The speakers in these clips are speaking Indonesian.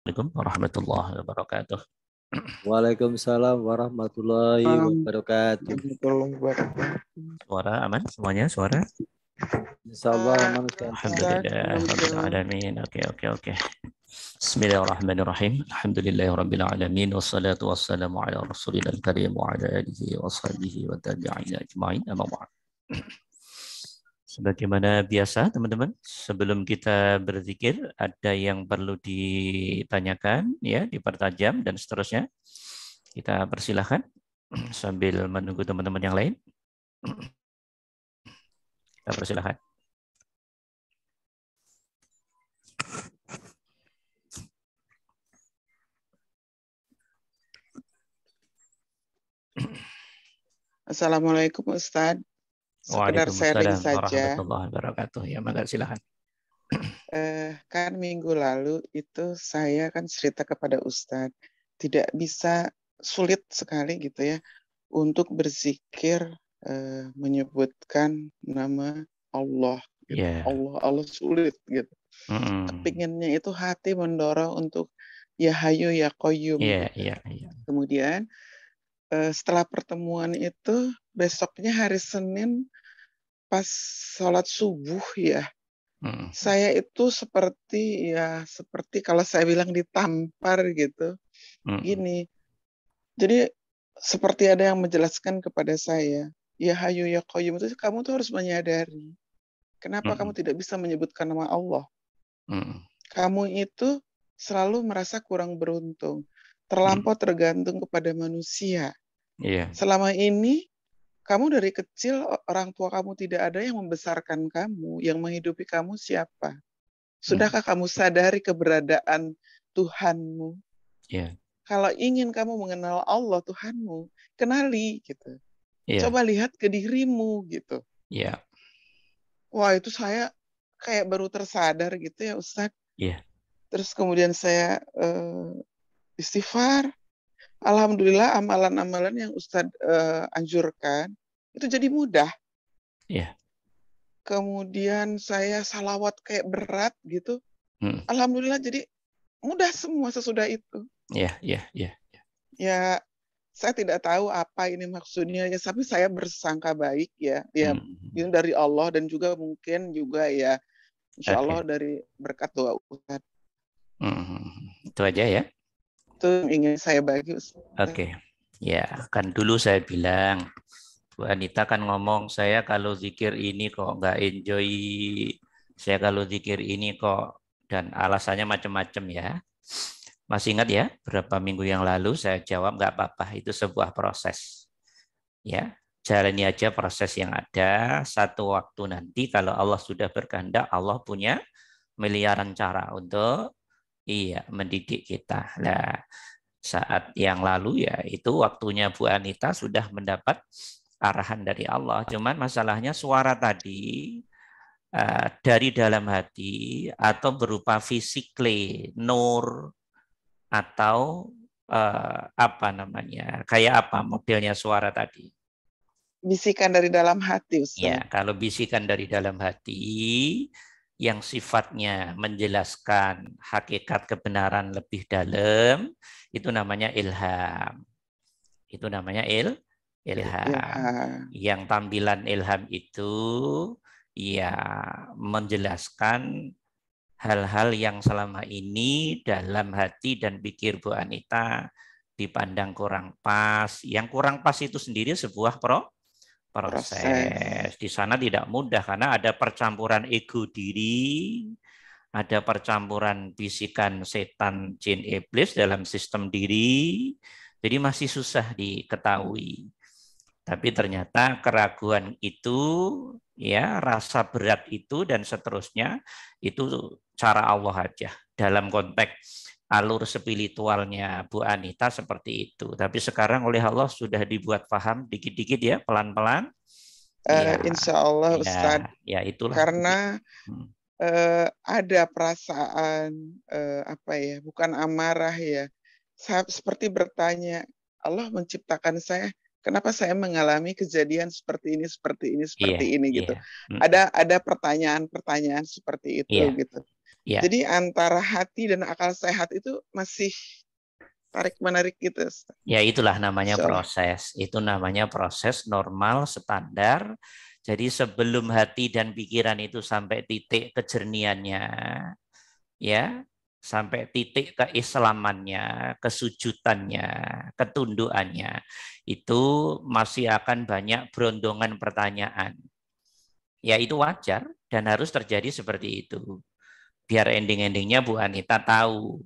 Assalamualaikum warahmatullahi wabarakatuh. Waalaikumsalam warahmatullahi wabarakatuh. Suara aman semuanya? Suara? Insyaallah aman Ustaz. Alhamdulillah rabbil alamin. Oke. Bismillahirrahmanirrahim. Alhamdulillahirabbil alamin wassalatu wassalamu ala rasulil karim wa ala alihi washabihi wa tabi'in ajmain. Amma ba'd. Sebagaimana biasa teman-teman, sebelum kita berzikir ada yang perlu ditanyakan ya, dipertajam dan seterusnya. Kita persilahkan sambil menunggu teman-teman yang lain. Kita persilahkan. Assalamualaikum Ustadz. Sekedar sharing Waalaikumsalam saja. warahmatullahi wabarakatuh. Ya, maka silakan. Kan minggu lalu itu saya kan cerita kepada Ustadz, tidak bisa, sulit sekali gitu ya untuk berzikir menyebutkan nama Allah. Gitu. Yeah. Allah sulit gitu. Kepinginnya itu hati mendorong untuk ya Hayu ya Qayyum. Iya. Kemudian setelah pertemuan itu besoknya hari Senin pas sholat subuh ya, saya itu seperti kalau saya bilang ditampar gitu, gini. Jadi seperti ada yang menjelaskan kepada saya, ya Hayu ya Qayyum itu kamu tuh harus menyadari kenapa kamu tidak bisa menyebutkan nama Allah. Kamu itu selalu merasa kurang beruntung, terlampau tergantung kepada manusia. Yeah. Selama ini kamu dari kecil orang tua kamu tidak ada yang membesarkan kamu, yang menghidupi kamu siapa? Sudahkah kamu sadari keberadaan Tuhanmu? Yeah. Kalau ingin kamu mengenal Allah Tuhanmu, kenali gitu. Yeah. Coba lihat ke dirimu gitu. Yeah. Wah, itu saya kayak baru tersadar gitu ya Ustadz. Yeah. Terus kemudian saya istighfar. Alhamdulillah amalan-amalan yang Ustadz anjurkan itu jadi mudah. Yeah. Kemudian saya salawat kayak berat gitu. Alhamdulillah jadi mudah semua sesudah itu. Yeah. Ya, saya tidak tahu apa ini maksudnya ya, tapi saya bersangka baik ya. Ya, ini dari Allah dan juga mungkin juga ya insya Allah dari berkat doa Ustadz. Itu aja ya. Itu yang ingin saya bagi Ustadz. Oke. Ya, kan dulu saya bilang Bu Anita kan ngomong, saya kalau zikir ini kok nggak enjoy, saya kalau zikir ini kok, dan alasannya macam-macam ya. Masih ingat ya, berapa minggu yang lalu saya jawab nggak apa-apa, itu sebuah proses. Ya, jalani aja proses yang ada. Satu waktu nanti kalau Allah sudah berkehendak, Allah punya miliaran cara untuk mendidik kita. Nah, saat yang lalu ya itu waktunya Bu Anita sudah mendapat arahan dari Allah. Cuman masalahnya suara tadi dari dalam hati atau berupa fisikly, nur atau apa namanya, kayak apa modelnya suara tadi? Bisikan dari dalam hati, Ustaz. Ya, kalau bisikan dari dalam hati yang sifatnya menjelaskan hakikat kebenaran lebih dalam, itu namanya ilham. Itu namanya ilham. Yang tampilan ilham itu ya menjelaskan hal-hal yang selama ini dalam hati dan pikir Bu Anita dipandang kurang pas. Yang kurang pas itu sendiri sebuah proses. Di sana tidak mudah karena ada percampuran ego diri, ada percampuran bisikan setan, jin, iblis dalam sistem diri. Jadi masih susah diketahui. Tapi ternyata keraguan itu, ya rasa berat itu dan seterusnya itu cara Allah aja dalam konteks alur spiritualnya Bu Anita seperti itu. Tapi sekarang oleh Allah sudah dibuat paham dikit-dikit ya, pelan-pelan. Insya Allah Ustadz. Ya itulah. Karena ada perasaan bukan amarah ya. Saya seperti bertanya, Allah menciptakan saya, kenapa saya mengalami kejadian seperti ini gitu. Ada pertanyaan-pertanyaan seperti itu gitu. Ya. Jadi antara hati dan akal sehat itu masih tarik-menarik gitu. Ya itulah namanya proses. Itu namanya proses normal, standar. Jadi sebelum hati dan pikiran itu sampai titik kejerniannya, ya, sampai titik keislamannya, kesujudannya, ketundukannya, itu masih akan banyak berondongan pertanyaan. Ya itu wajar dan harus terjadi seperti itu. Biar ending-endingnya Bu Anita tahu,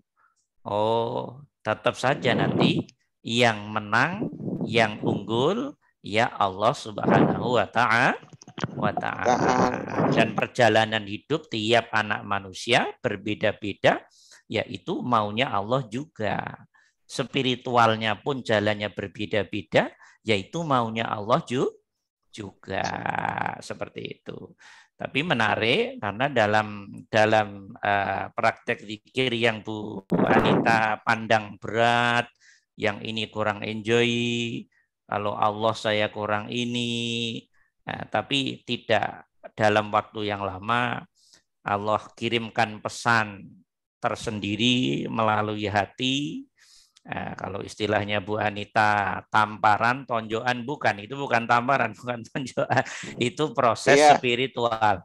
oh tetap saja nanti yang menang, yang unggul, ya Allah Subhanahu wa Ta'ala. Dan perjalanan hidup tiap anak manusia berbeda-beda, yaitu maunya Allah juga. Spiritualnya pun jalannya berbeda-beda, yaitu maunya Allah juga. Seperti itu. Tapi menarik karena dalam praktek zikir yang Bu Anita pandang berat, yang ini kurang enjoy, kalau Allah saya kurang ini, tapi tidak dalam waktu yang lama Allah kirimkan pesan tersendiri melalui hati. Kalau istilahnya Bu Anita, tamparan, tonjokan, bukan. Itu bukan tamparan, bukan tonjokan. Itu proses spiritual.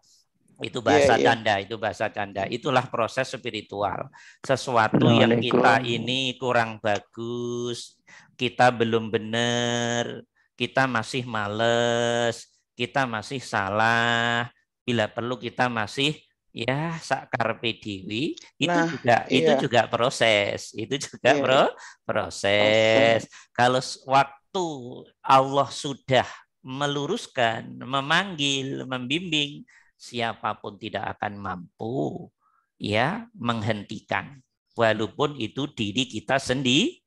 Itu bahasa canda, itu bahasa canda. Itulah proses spiritual. Sesuatu yang kita ini kurang bagus, kita belum benar, kita masih males, kita masih salah, bila perlu kita masih ya sakar PDW, itu juga proses, proses. Kalau waktu Allah sudah meluruskan, memanggil, membimbing, siapapun tidak akan mampu ya menghentikan, walaupun itu diri kita sendiri.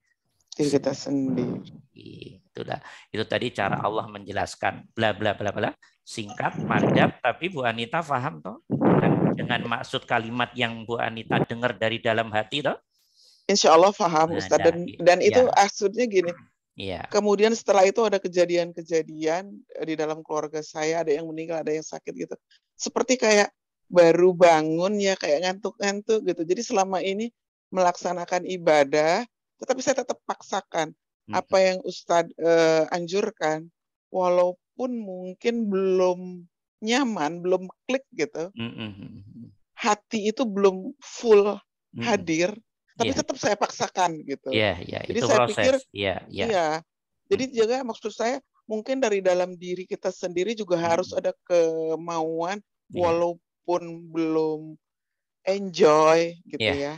Itulah, itu tadi cara Allah menjelaskan bla bla bla bla, singkat, padat, tapi Bu Anita paham toh dengan maksud kalimat yang Bu Anita dengar dari dalam hati toh? Insya Allah paham, Ustaz. Dan itu maksudnya gini. Kemudian setelah itu ada kejadian-kejadian di dalam keluarga saya, ada yang meninggal, ada yang sakit gitu. Seperti kayak baru bangun ya, kayak ngantuk-ngantuk gitu. Jadi selama ini melaksanakan ibadah, tetapi saya tetap paksakan apa yang Ustadz anjurkan, walaupun mungkin belum nyaman, belum klik gitu. Hati itu belum full hadir, tapi tetap saya paksakan gitu. Jadi saya pikir, Jadi juga maksud saya mungkin dari dalam diri kita sendiri juga harus ada kemauan, walaupun belum enjoy gitu ya.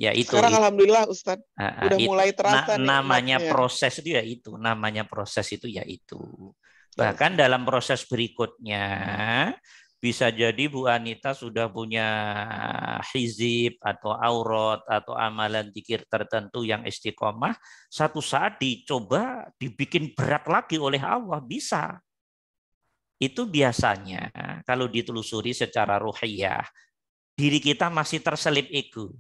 Ya itu. Sekarang alhamdulillah Ustadz udah mulai terasa namanya proses itu ya itu, namanya proses itu ya itu. Bahkan dalam proses berikutnya bisa jadi Bu Anita sudah punya hizib atau aurat atau amalan zikir tertentu yang istiqomah, satu saat dicoba dibikin berat lagi oleh Allah, bisa. Itu biasanya kalau ditelusuri secara ruhiyah, diri kita masih terselip ego.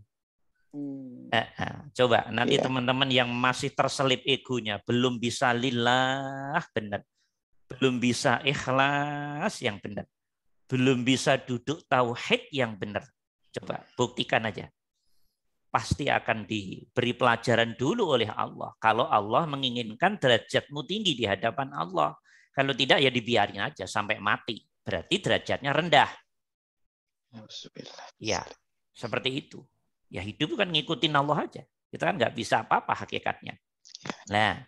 Coba nanti teman-teman yang masih terselip egonya, belum bisa lillah benar, belum bisa ikhlas yang benar, belum bisa duduk tauhid yang benar, coba buktikan aja. Pasti akan diberi pelajaran dulu oleh Allah. Kalau Allah menginginkan derajatmu tinggi di hadapan Allah, kalau tidak ya dibiarin aja sampai mati, berarti derajatnya rendah. Ya, seperti itu. Ya hidup kan ngikutin Allah aja. Kita kan nggak bisa apa-apa hakikatnya. Nah,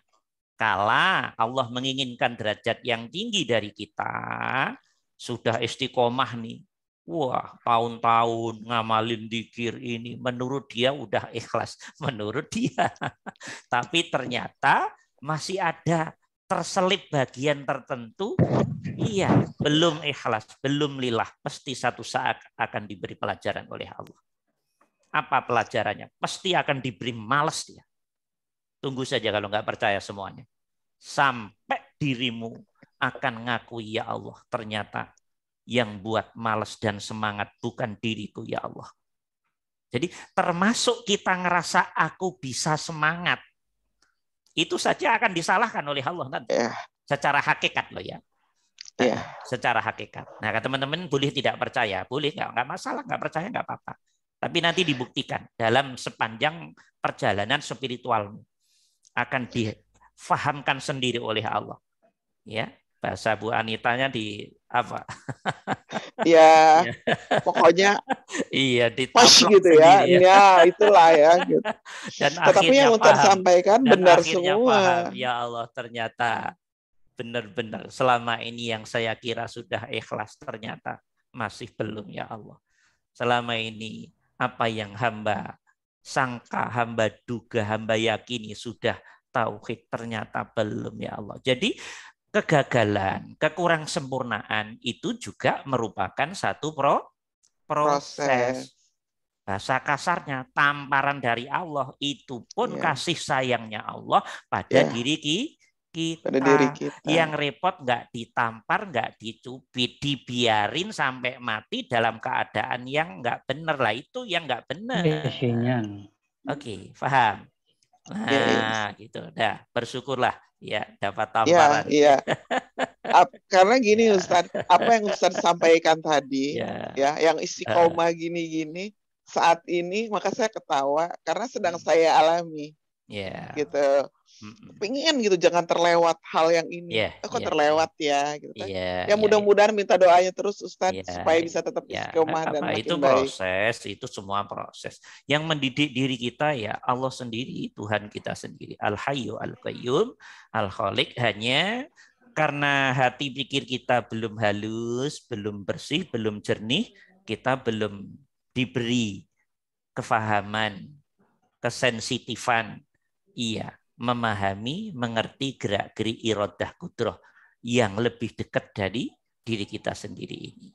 kalau Allah menginginkan derajat yang tinggi dari kita, sudah istiqomah nih. Wah, tahun-tahun ngamalin dzikir ini, menurut dia udah ikhlas, menurut dia. Tapi ternyata masih ada terselip bagian tertentu, iya, belum ikhlas, belum lillah. Pasti satu saat akan diberi pelajaran oleh Allah. Apa pelajarannya? Pasti akan diberi malas dia. Tunggu saja kalau nggak percaya semuanya. Sampai dirimu akan ngakui, ya Allah, ternyata yang buat malas dan semangat bukan diriku, ya Allah. Jadi termasuk kita ngerasa aku bisa semangat, itu saja akan disalahkan oleh Allah nanti. Secara hakikat loh ya. Iya. Secara hakikat. Nah, teman-teman boleh tidak percaya, boleh nggak masalah, nggak percaya nggak apa-apa. Tapi nanti dibuktikan dalam sepanjang perjalanan spiritualmu akan difahamkan sendiri oleh Allah. Ya, bahasa Bu Anitanya di apa? Ya, Ya. pokoknya Iya, pas ditaplok gitu ya. sendiri ya. Ya, itulah ya. Gitu. Dan Tetapi akhirnya yang Ustadz paham. sampaikan Dan benar akhirnya paham. semua. Ya Allah, ternyata benar-benar selama ini yang saya kira sudah ikhlas ternyata masih belum, ya Allah. Selama ini apa yang hamba sangka, hamba duga, hamba yakini sudah tauhid, ternyata belum, ya Allah. Jadi kegagalan, kekurang sempurnaan itu juga merupakan satu Proses. proses. Bahasa kasarnya, tamparan dari Allah itu pun Ya. kasih sayangnya Allah pada Ya. diri Pada diri kita. kita. Yang repot nggak ditampar, nggak dicubit, dibiarin sampai mati dalam keadaan yang nggak benar lah, itu yang nggak benar. Oke, paham. Nah, gitu. Dah, bersyukurlah ya dapat tamparan. Ya. Karena gini Ya. Ustadz, apa yang Ustadz sampaikan tadi, Ya. yang istiqomah gini-gini, saat ini maka saya ketawa karena sedang saya alami. Ya. Gitu. Pengen gitu jangan terlewat hal yang ini. Kok terlewat ya gitu kan. Ya mudah-mudahan minta doanya terus Ustadz supaya bisa tetap istiqomah dan makin itu baik. proses, itu semua proses. Yang mendidik diri kita ya Allah sendiri, Tuhan kita sendiri. Al-Hayyu Al-Qayyum, Al-Khaliq. Hanya karena hati pikir kita belum halus, belum bersih, belum jernih, kita belum diberi kefahaman, kesensitifan, memahami, mengerti gerak-gerik iradah kudrah yang lebih dekat dari diri kita sendiri ini.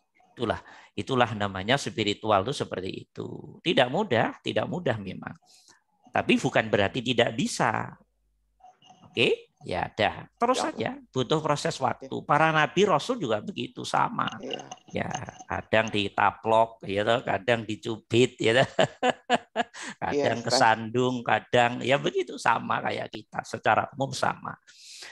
Itulah namanya spiritual itu seperti itu. Tidak mudah memang. Tapi bukan berarti tidak bisa. Oke? Ya dah, terus saja, butuh proses waktu. Para nabi rasul juga begitu, sama. Ya, kadang ditaplok, kadang dicubit, kadang kesandung, kadang ya begitu, sama kayak kita, secara umum sama.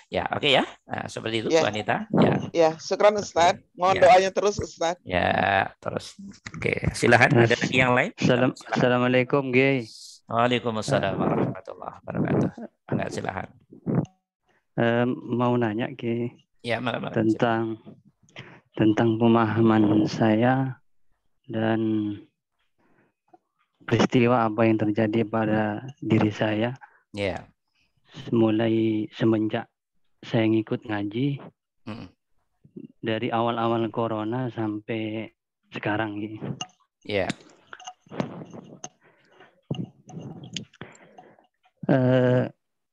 Ya, oke ya. Nah, seperti itu Bu Anita. Ya, syukran Ustadz. Mohon doanya terus Ustadz. Ya, terus. Oke, silakan. Ada lagi yang lain? Assalamualaikum, Gey. Waalaikumsalam warahmatullahi wabarakatuh. Enggak, silakan. Mau nanya, Gey. Ya, tentang pemahaman saya dan peristiwa apa yang terjadi pada diri saya. Ya. Mulai semenjak saya ngikut ngaji, dari awal-awal corona sampai sekarang, Gey. Ya.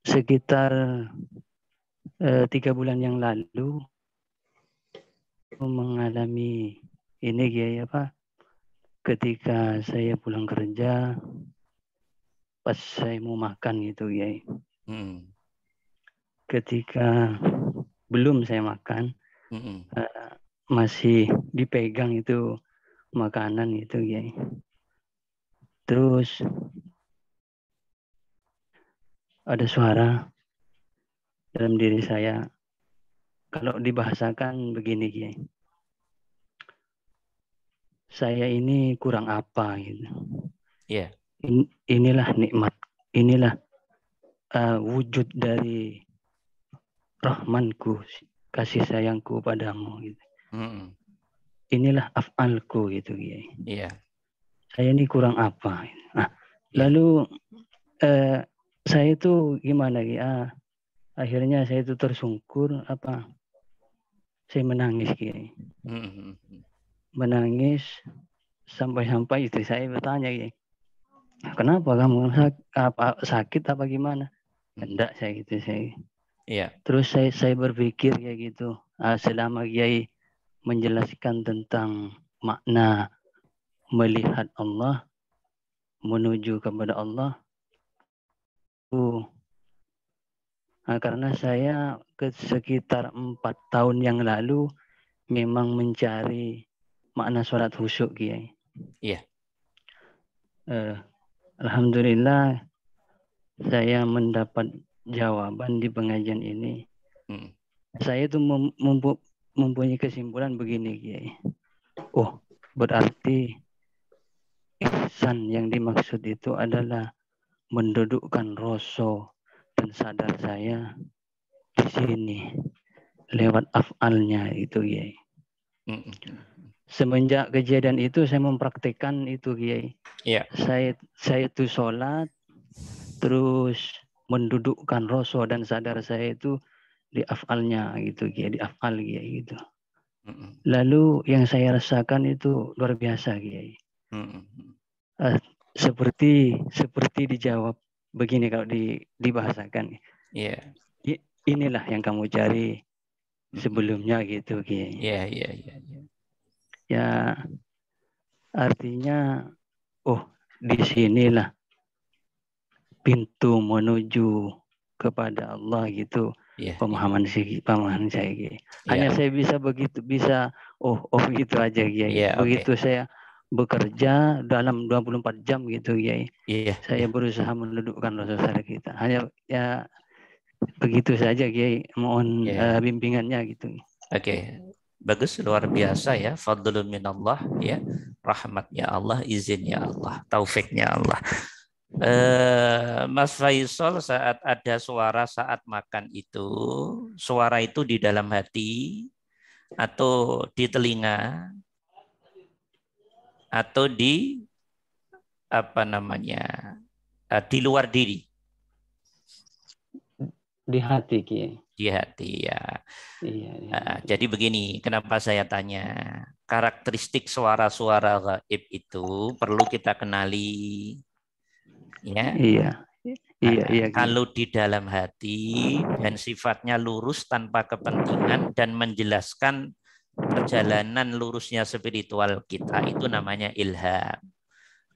Sekitar 3 bulan yang lalu mengalami ini ketika saya pulang kerja, pas saya mau makan gitu ketika belum saya makan, masih dipegang itu makanan itu terus ada suara dalam diri saya, kalau dibahasakan begini, saya ini kurang apa gitu. Yeah. Inilah nikmat, inilah wujud dari rahmanku, kasih sayangku padamu gitu. Inilah af'alku gitu Yeah. Saya ini kurang apa? Nah, lalu saya itu gimana akhirnya saya itu tersungkur saya menangis menangis sampai istri saya bertanya kenapa kamu sakit apa gimana? Enggak, saya gitu Yeah. Terus saya berpikir kayak gitu, selama Kiai menjelaskan tentang makna melihat Allah, menuju kepada Allah. Karena saya sekitar 4 tahun yang lalu memang mencari makna sholat khusyuk, Kiai. Iya. Alhamdulillah saya mendapat jawaban di pengajian ini. Saya itu mempunyai kesimpulan begini, Kiai. Oh, berarti ihsan yang dimaksud itu adalah mendudukkan rasa dan sadar saya di sini lewat af'alnya itu, Kiai. Semenjak kejadian itu saya mempraktikkan itu, Kiai. Yeah. Saya itu sholat, terus mendudukkan rasa dan sadar saya itu di af'alnya gitu, Kiai, di af'al, Kiai, gitu. Lalu yang saya rasakan itu luar biasa, Kiai. Seperti dijawab begini kalau dibahasakan. Yeah. Inilah yang kamu cari sebelumnya gitu, Kiai. Yeah. Ya, artinya, di sinilah pintu menuju kepada Allah gitu. Pemahaman saya, Kiai. Hanya saya bisa bisa gitu aja, Kiai. Begitu saya bekerja dalam 24 jam gitu, Kiai. Saya berusaha mendudukkan rasa sadar kita. Hanya ya begitu saja, Kiai. Mohon bimbingannya gitu. Oke. Bagus, luar biasa ya. Fadlun minallah ya. Rahmatnya Allah, izinnya Allah, taufiknya Allah. Mas Faisal, saat ada suara saat makan itu, suara itu di dalam hati atau di telinga atau di di luar diri? Di hati, Kiai. Di hati ya. Iya. Jadi begini, kenapa saya tanya? Karakteristik suara-suara gaib itu perlu kita kenali. Ya. Iya. Kalau di dalam hati dan sifatnya lurus tanpa kepentingan dan menjelaskan perjalanan lurusnya spiritual kita, itu namanya ilham.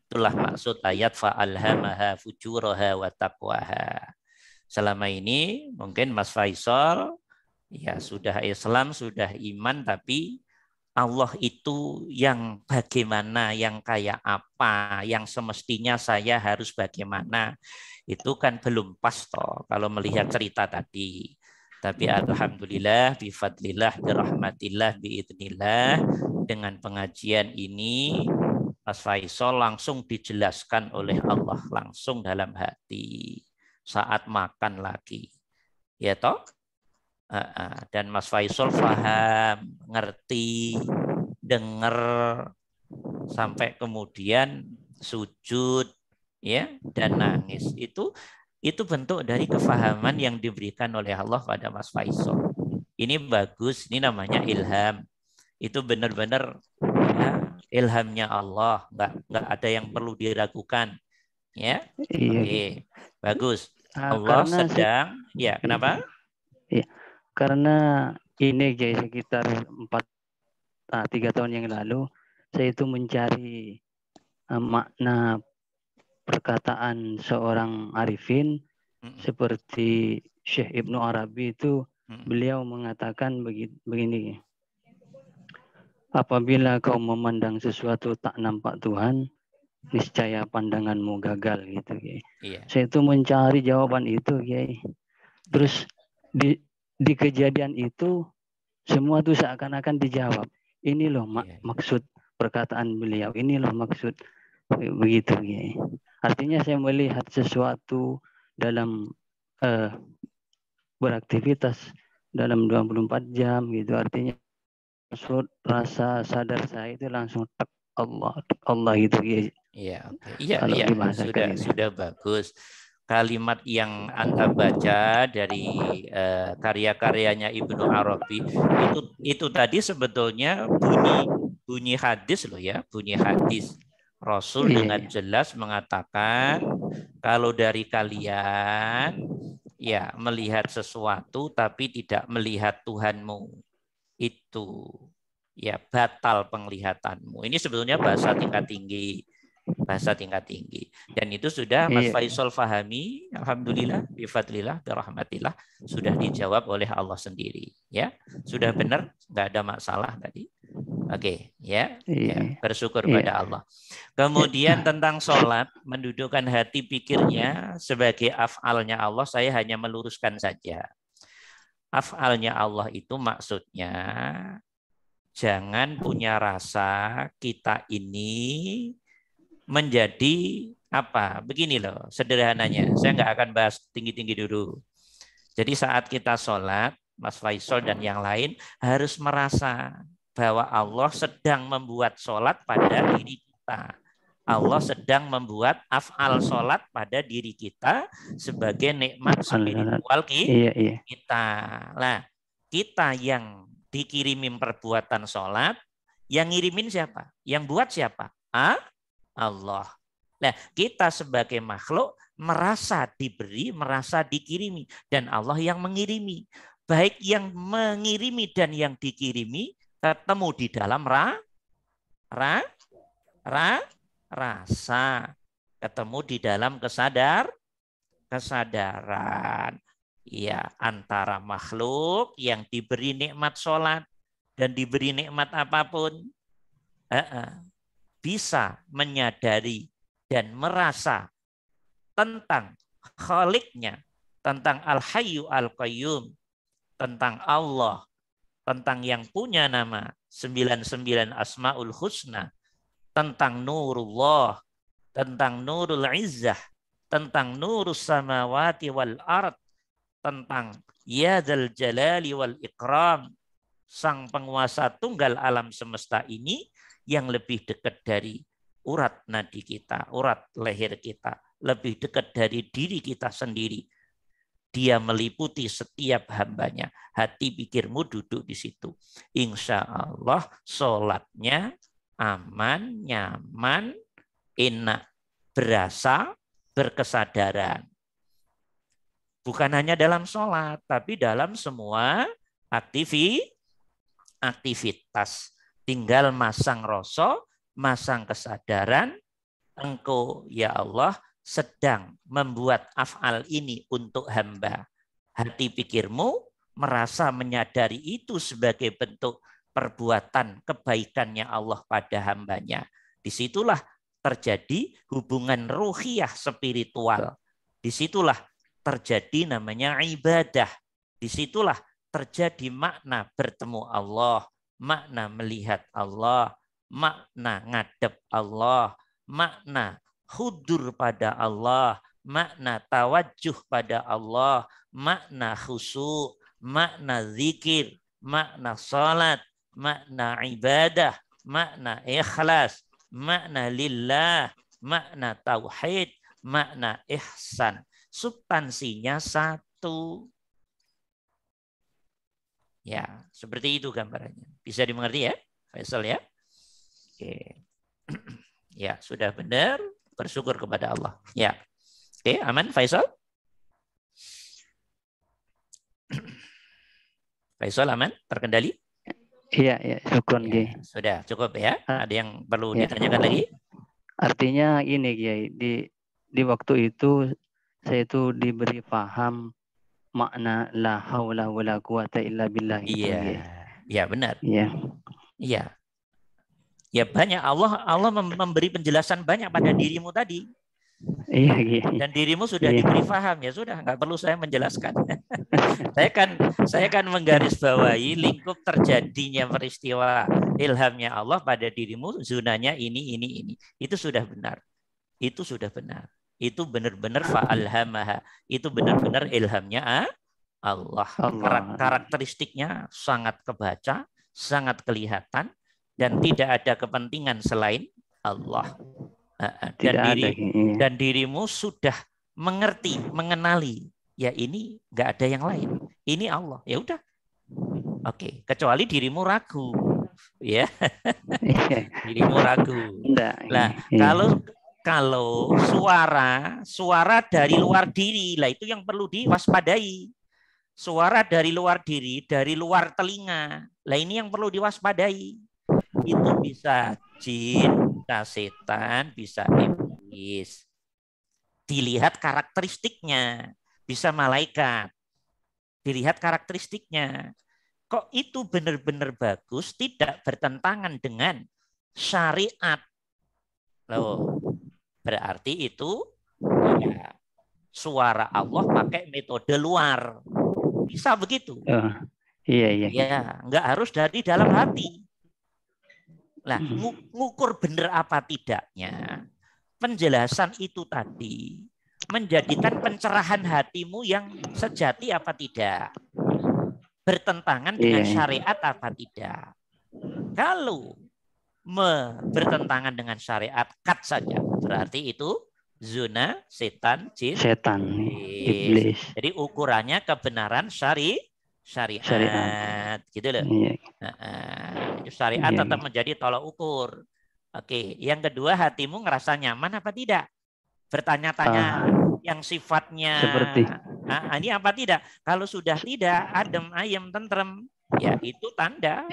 Itulah maksud ayat fa'alhamaha fujuraha wa taqwaha. Selama ini mungkin Mas Faisal ya sudah Islam, sudah iman, tapi Allah itu yang bagaimana, yang kayak apa, yang semestinya saya harus bagaimana, itu kan belum pas toh kalau melihat cerita tadi. Tapi alhamdulillah, bifadlillah, birahmatillah, biidnillah, dengan pengajian ini Mas Faisal langsung dijelaskan oleh Allah langsung dalam hati saat makan lagi. Ya toh? Dan Mas Faisal paham, ngerti, dengar, sampai kemudian sujud ya dan nangis. Itu bentuk dari kefahaman yang diberikan oleh Allah pada Mas Faisal. Ini bagus, ini namanya ilham. Itu benar-benar ya, ilhamnya Allah, nggak ada yang perlu diragukan. Ya, oke, bagus. Allah sedang, ya kenapa? Ya, karena ini kayak sekitar 3 tahun yang lalu saya itu mencari makna perkataan seorang arifin seperti Syekh Ibnu Arabi itu, beliau mengatakan begini, apabila kau memandang sesuatu tak nampak Tuhan, niscaya pandanganmu gagal gitu, Kiai. Iya. Saya itu mencari jawaban itu, Kiai. Terus di kejadian itu semua tuh seakan-akan dijawab. Ini loh maksud perkataan beliau. Ini loh maksud begitu, Kiai. Artinya saya melihat sesuatu dalam beraktivitas dalam 24 jam gitu. Artinya rasa sadar saya itu langsung Allah gitu, Kiai. Iya, sudah bagus. Kalimat yang Anda baca dari karya-karyanya Ibnu Arabi itu tadi sebetulnya bunyi hadis loh ya, bunyi hadis. Rasul dengan jelas mengatakan kalau dari kalian ya melihat sesuatu tapi tidak melihat Tuhanmu, itu ya batal penglihatanmu. Ini sebetulnya bahasa tingkat tinggi. Dan itu sudah Mas Faisal fahami, alhamdulillah, bifadlillah, birahmatillah, sudah dijawab oleh Allah sendiri. Ya, sudah benar, nggak ada masalah tadi. Oke, ya, bersyukur pada Allah. Kemudian tentang sholat, mendudukkan hati pikirnya sebagai af'alnya Allah, saya hanya meluruskan saja. Af'alnya Allah itu maksudnya jangan punya rasa kita ini menjadi apa? Begini loh, sederhananya. Saya nggak akan bahas tinggi-tinggi dulu. Jadi saat kita sholat, Mas Faisal dan yang lain harus merasa bahwa Allah sedang membuat sholat pada diri kita. Allah sedang membuat af'al sholat pada diri kita sebagai nikmat spiritual kita. Nah, kita yang dikirimin perbuatan sholat, yang ngirimin siapa? Yang buat siapa? Allah. Nah, kita sebagai makhluk merasa diberi, merasa dikirimi. Dan Allah yang mengirimi. Baik yang mengirimi dan yang dikirimi ketemu di dalam rasa. Ketemu di dalam kesadaran. Ya, antara makhluk yang diberi nikmat sholat dan diberi nikmat apapun. Bisa menyadari dan merasa tentang Khaliknya, tentang Al-Hayyu Al-Qayyum, tentang Allah, tentang yang punya nama 99 Asmaul Husna, tentang Nurullah, tentang Nurul Izzah, tentang Nurus Samawati wal Ard, tentang Ya Dzal Jalali wal Ikram, sang penguasa tunggal alam semesta ini yang lebih dekat dari urat nadi kita, urat leher kita, lebih dekat dari diri kita sendiri. Dia meliputi setiap hambanya. Hati pikirmu duduk di situ. Insya Allah sholatnya aman, nyaman, enak, berasa, berkesadaran. Bukan hanya dalam sholat, tapi dalam semua aktivitas. Tinggal masang rasa, masang kesadaran, engkau ya Allah sedang membuat af'al ini untuk hamba. Hati pikirmu merasa menyadari itu sebagai bentuk perbuatan kebaikannya Allah pada hambanya. Disitulah terjadi hubungan ruhiyah spiritual. Disitulah terjadi namanya ibadah. Disitulah terjadi makna bertemu Allah, makna melihat Allah, makna ngadep Allah, makna hudur pada Allah, makna tawajuh pada Allah, makna khusyuk, makna zikir, makna salat, makna ibadah, makna ikhlas, makna lillah, makna tauhid, makna ihsan. Substansinya satu. Ya, seperti itu gambarannya. Bisa dimengerti ya, Faisal ya? Oke. Ya, sudah benar. Bersyukur kepada Allah. Ya. Oke, aman Faisal? Faisal aman? Terkendali? Iya, ya, syukur ya, sudah cukup ya. Ada yang perlu ditanyakan lagi? Artinya ini Kiai, di waktu itu saya itu diberi paham makna la haula wala quwata illa billah. Iya. Iya, benar. Iya. Iya. Ya banyak Allah memberi penjelasan banyak pada dirimu tadi. Iya, iya. Dan dirimu sudah diberi paham, ya sudah, nggak perlu saya menjelaskan. saya kan menggarisbawahi lingkup terjadinya peristiwa ilhamnya Allah pada dirimu, zunanya ini. Itu sudah benar. Itu sudah benar. Itu benar-benar fa'alhamaha. Itu benar-benar ilhamnya Allah. Karakteristiknya sangat kebaca, sangat kelihatan, dan tidak ada kepentingan selain Allah. Dan dirimu sudah mengerti, mengenali, ya ini nggak ada yang lain. Ini Allah. Ya udah. Oke, kecuali dirimu ragu. Ya. Dirimu ragu. Nah, kalau suara dari luar diri, lah itu yang perlu diwaspadai. Suara dari luar diri, dari luar telinga. Lah ini yang perlu diwaspadai. Itu bisa jin, bisa setan, bisa iblis. Dilihat karakteristiknya, bisa malaikat. Dilihat karakteristiknya. Kok itu benar-benar bagus, tidak bertentangan dengan syariat. Loh, berarti itu ya, suara Allah pakai metode luar. Bisa begitu. Iya. Ya, nggak harus dari dalam hati. Nah, ngukur benar apa tidaknya, penjelasan itu tadi menjadikan pencerahan hatimu yang sejati apa tidak, bertentangan dengan syariat apa tidak. Kalau bertentangan dengan syariat, cut saja. Berarti itu zona, setan, jin, iblis. Jadi ukurannya kebenaran syariat. Gitu loh. Itu syariat tetap menjadi tolak ukur. Oke, yang kedua, hatimu ngerasa nyaman apa tidak? Bertanya-tanya yang sifatnya seperti ini apa tidak? Kalau sudah tidak, adem, ayem, tentrem, ya itu tanda.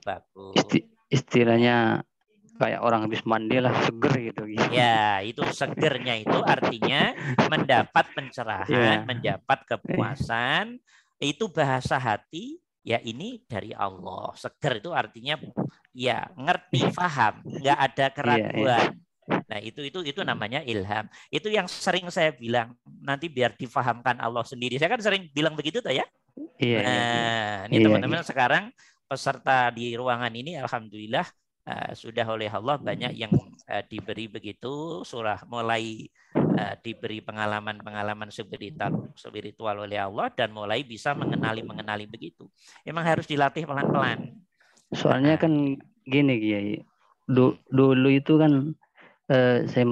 Bagus. Istilahnya kayak orang habis mandi lah, seger gitu. Ya, itu segernya itu artinya mendapat pencerahan, mendapat kepuasan. Itu bahasa hati, ya ini dari Allah. Seger itu artinya ya ngerti, paham, nggak ada keraguan. Nah, itu namanya ilham. Itu yang sering saya bilang, nanti biar difahamkan Allah sendiri. Saya kan sering bilang begitu tuh ya. Ini teman-teman sekarang peserta di ruangan ini alhamdulillah sudah oleh Allah banyak yang diberi begitu, mulai diberi pengalaman-pengalaman spiritual oleh Allah dan mulai bisa mengenali begitu. Emang harus dilatih pelan-pelan. Soalnya kan gini Kiai, dulu itu kan saya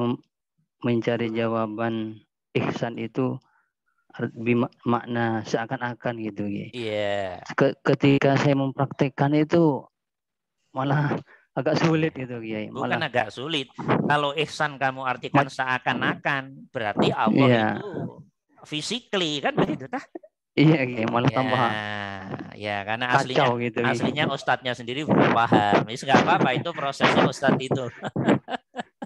mencari jawaban ihsan itu makna seakan-akan gitu Kiai. Iya. Ketika saya mempraktekkan itu malah agak sulit itu Kiai. Bukan agak sulit. Kalau ihsan kamu artikan seakan-akan, berarti Allah itu physically kan begitu tah? Iya Kiai, malah tambah. Ya, karena aslinya ustadznya sendiri belum paham. Itu nggak apa-apa, itu prosesnya ustadz itu.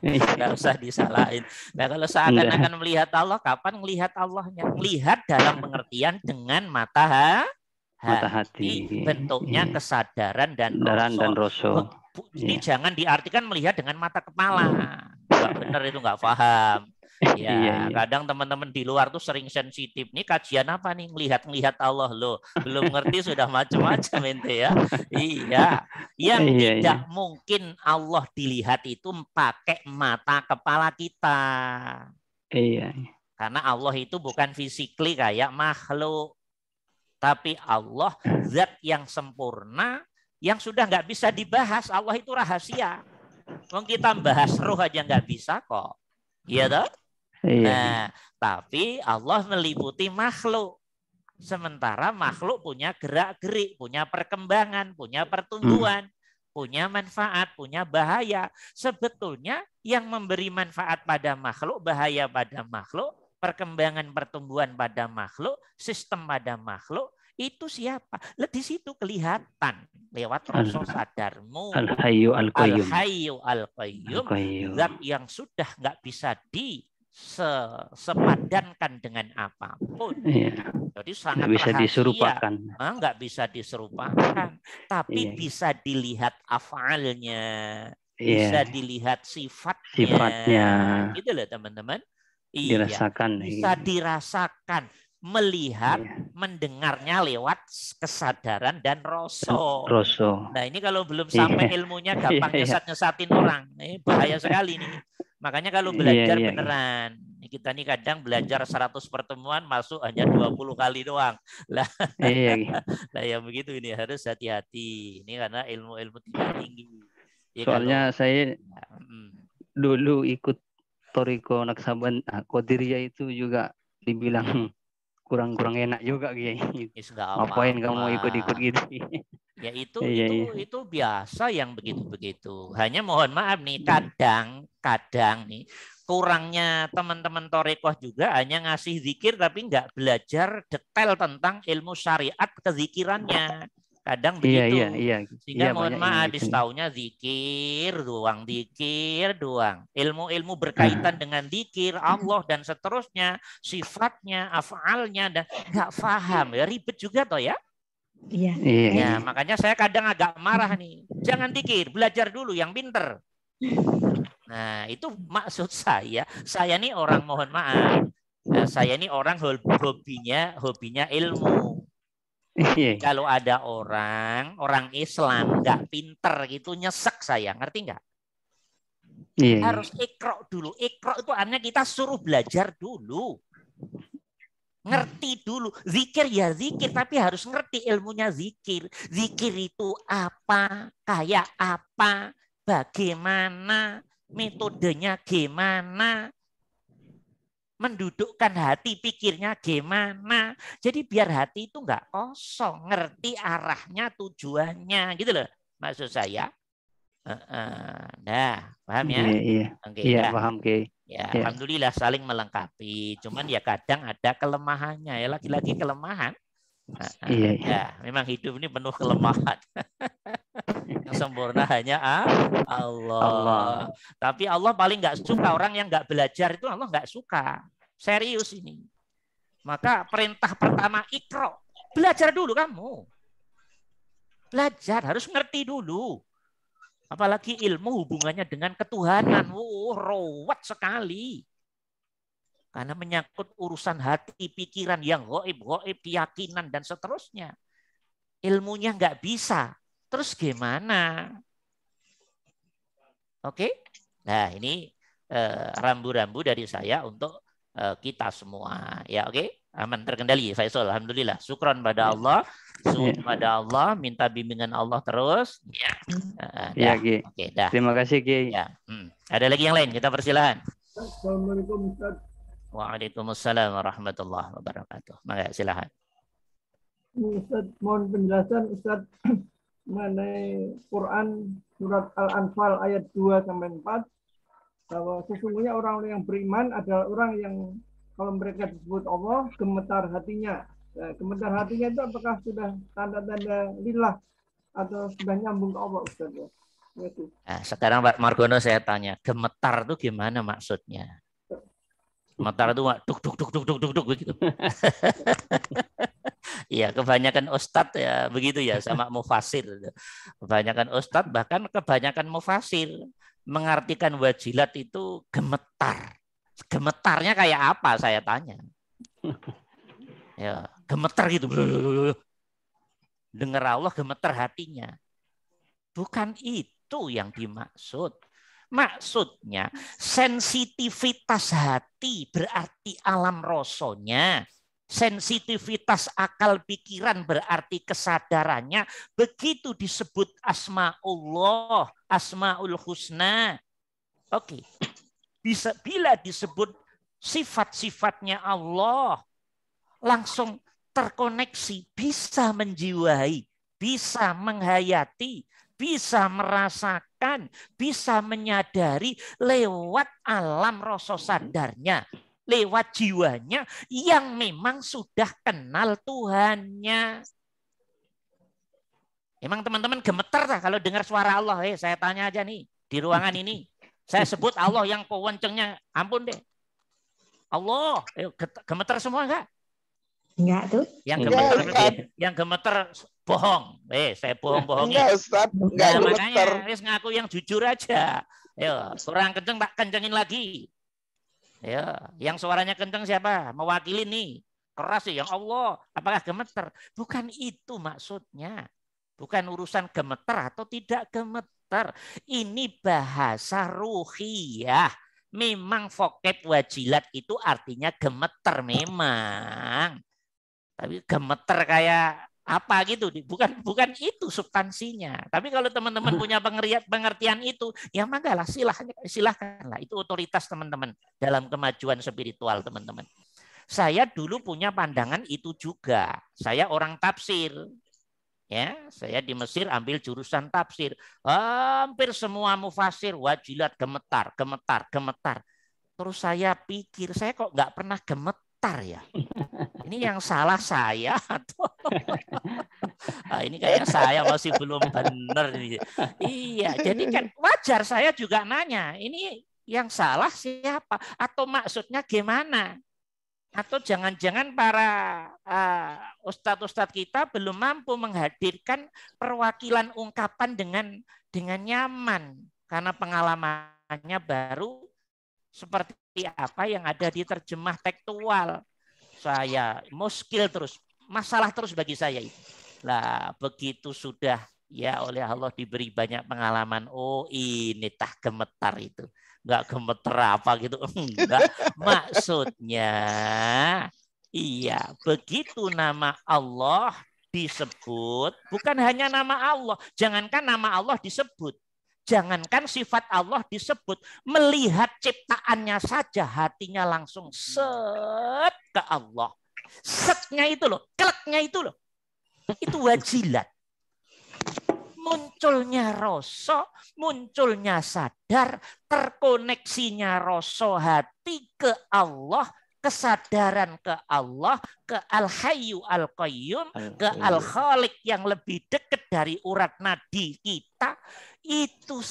Nggak usah disalahin. Nah, kalau seakan-akan melihat Allah, kapan melihat Allahnya? Melihat dalam pengertian dengan mata hati. Bentuknya kesadaran dan rasa. Ini jangan diartikan melihat dengan mata kepala. Nggak benar, itu nggak paham. Ya, kadang teman-teman di luar tuh sering sensitif. Nih kajian apa nih? Ngelihat Allah loh. Belum ngerti sudah macam-macam ente ya. Iya. Yang tidak mungkin Allah dilihat itu pakai mata kepala kita. Iya. Karena Allah itu bukan physically kayak makhluk. Tapi Allah zat yang sempurna yang sudah nggak bisa dibahas. Allah itu rahasia. Kalau kita bahas roh aja nggak bisa kok. Iya toh? Nah, tapi Allah meliputi makhluk. Sementara makhluk punya gerak-gerik, punya perkembangan, punya pertumbuhan, punya manfaat, punya bahaya. Sebetulnya yang memberi manfaat pada makhluk, bahaya pada makhluk, perkembangan pertumbuhan pada makhluk, sistem pada makhluk, itu siapa? Di situ kelihatan lewat rasa sadarmu. Al-Hayyu Al-Qayyum. Al-Hayyu Al-Qayyum. Zat yang sudah nggak bisa sepadankan dengan apapun. Jadi sangat bisa rahasia. Diserupakan. Nggak bisa diserupakan. Tapi bisa dilihat afalnya. Bisa dilihat sifatnya. Gitu loh teman-teman. Dirasakan. Bisa dirasakan. Melihat, mendengarnya lewat kesadaran dan rasa. Nah ini kalau belum sampai ilmunya gampang nyesat-nyesatin orang. Ini bahaya sekali nih. Makanya kalau belajar beneran, kita nih kadang belajar 100 pertemuan masuk hanya 20 kali doang. Lah, yang begitu ini harus hati-hati. Ini karena ilmu-ilmu tidak tinggi. Ya, soalnya saya dulu ikut Toriko Naksaban, Qadiriyah itu juga dibilang kurang enak juga Kiai. Ngapain kamu ikut-ikut gitu? Ya itu biasa yang begitu-begitu. Hanya mohon maaf nih, kadang nih kurangnya teman-teman Torekoh juga hanya ngasih zikir tapi nggak belajar detail tentang ilmu syariat kezikirannya. Kadang begitu. Sehingga mohon maaf habis taunya zikir doang. Ilmu-ilmu berkaitan dengan zikir, Allah dan seterusnya, sifatnya, af'alnya dan nggak paham. Ya ribet juga toh ya. Iya. Ya, makanya saya kadang agak marah nih. Jangan zikir, belajar dulu yang pinter. Nah, itu maksud saya nih orang mohon maaf. Saya ini orang hobinya ilmu. Kalau ada orang Islam nggak pinter gitu nyesek saya, ngerti nggak? Harus ikro dulu. Ikro itu artinya kita suruh belajar dulu. Ngerti dulu. Zikir ya zikir, tapi harus ngerti ilmunya zikir. Zikir itu apa, kayak apa, bagaimana, metodenya gimana, mendudukkan hati pikirnya gimana. Jadi biar hati itu nggak kosong, ngerti arahnya, tujuannya, gitu loh maksud saya. Nah, paham ya? Iya, ya. Paham, Ki. Ya, alhamdulillah saling melengkapi. Cuman ya kadang ada kelemahannya, ya lagi-lagi kelemahan. Ya, memang hidup ini penuh kelemahan. Yang sempurna hanya Allah. Tapi Allah paling nggak suka orang yang nggak belajar, itu Allah nggak suka. Serius ini. Maka perintah pertama ikro. Belajar dulu kamu. Belajar, harus ngerti dulu. Apalagi ilmu hubungannya dengan ketuhanan. Ruwet sekali. Karena menyangkut urusan hati, pikiran yang gaib, keyakinan, dan seterusnya. Ilmunya nggak bisa. Terus gimana? Oke? Nah, ini rambu-rambu dari saya untuk kita semua. Ya, oke? Aman, terkendali, Faisal. Alhamdulillah. Syukron pada Allah. Syukron pada Allah. Minta bimbingan Allah terus. Ya. Oke, dah. Terima kasih, Ki. Ya. Ada lagi yang lain? Kita persilakan. Assalamualaikum, Ustaz. Waalaikumsalam warahmatullahi wabarakatuh. Maka silakan. Ustaz, mohon penjelasan Ustaz mengenai Quran surat Al-Anfal ayat 2 sampai 4 bahwa sesungguhnya orang-orang yang beriman adalah orang yang kalau mereka disebut Allah gemetar hatinya. Nah, gemetar hatinya itu apakah sudah tanda-tanda lillah atau sudah nyambung ke Allah, Ustaz? Nah, sekarang Pak Margono saya tanya, gemetar itu gimana maksudnya? Gemetar itu duk begitu. Iya, kebanyakan ustadz ya begitu ya sama mufasir. Kebanyakan ustadz bahkan kebanyakan mufasir mengartikan wajilat itu gemetar. Gemetarnya kayak apa saya tanya. Ya, gemetar gitu. Dengar Allah gemetar hatinya. Bukan itu yang dimaksud. Maksudnya sensitivitas hati berarti alam rosonya. Sensitivitas akal pikiran berarti kesadarannya. Begitu disebut asma'ullah, asma'ul husna. Oke. Bila disebut sifat-sifatnya Allah, langsung terkoneksi, bisa menjiwai, bisa menghayati, bisa merasakan, bisa menyadari lewat alam rasa sadarnya, lewat jiwanya yang memang sudah kenal Tuhannya. Emang teman-teman gemeter tak kalau dengar suara Allah? Saya tanya aja nih di ruangan ini. Saya sebut Allah yang kewencengnya, ampun deh. Allah, gemeter semua enggak? Enggak tuh. Yang gemeter bohong. Saya bohong-bohongin. Enggak, Ustaz. Enggak gemeter. Makanya wis ngaku yang jujur aja. Yo, kurang kenceng tak kencengin lagi. Ya, yang suaranya kenceng siapa? Mewakili nih. Keras ya, yang Allah. Apakah gemeter? Bukan itu maksudnya. Bukan urusan gemeter atau tidak gemeter. Ini bahasa ruhiyah. Memang vokab wajilat itu artinya gemeter memang. Tapi gemeter kayak apa gitu, bukan itu substansinya. Tapi kalau teman-teman punya pengertian itu, ya manggalah silahkanlah. Itu otoritas teman-teman dalam kemajuan spiritual teman-teman. Saya dulu punya pandangan itu juga. Saya orang tafsir. Ya, saya di Mesir ambil jurusan tafsir. Hampir semua mufasir wajilat gemetar. Terus saya pikir, saya kok nggak pernah gemetar ya? Ini yang salah saya atau ini kayaknya saya masih belum benar. Iya, jadi kan wajar saya juga nanya, ini yang salah siapa? Atau maksudnya gimana? Atau jangan-jangan para ustadz-ustadz kita belum mampu menghadirkan perwakilan ungkapan dengan nyaman karena pengalamannya baru seperti apa yang ada di terjemah tekstual. Saya muskil terus, masalah terus bagi saya itu. Lah begitu sudah ya oleh Allah diberi banyak pengalaman, oh ini tah gemetar itu. Enggak gemeter apa gitu, enggak. Maksudnya iya, begitu nama Allah disebut, bukan hanya nama Allah. Jangankan nama Allah disebut. Jangankan sifat Allah disebut, melihat ciptaannya saja hatinya langsung set ke Allah. Setnya itu loh, keleknya itu loh. Itu wajilat. Munculnya rasa, munculnya sadar, terkoneksinya rasa hati ke Allah, kesadaran ke Allah, ke Al-Hayyu Al-Qayyum, ke Al-Khaliq yang lebih dekat dari urat nadi kita. Itu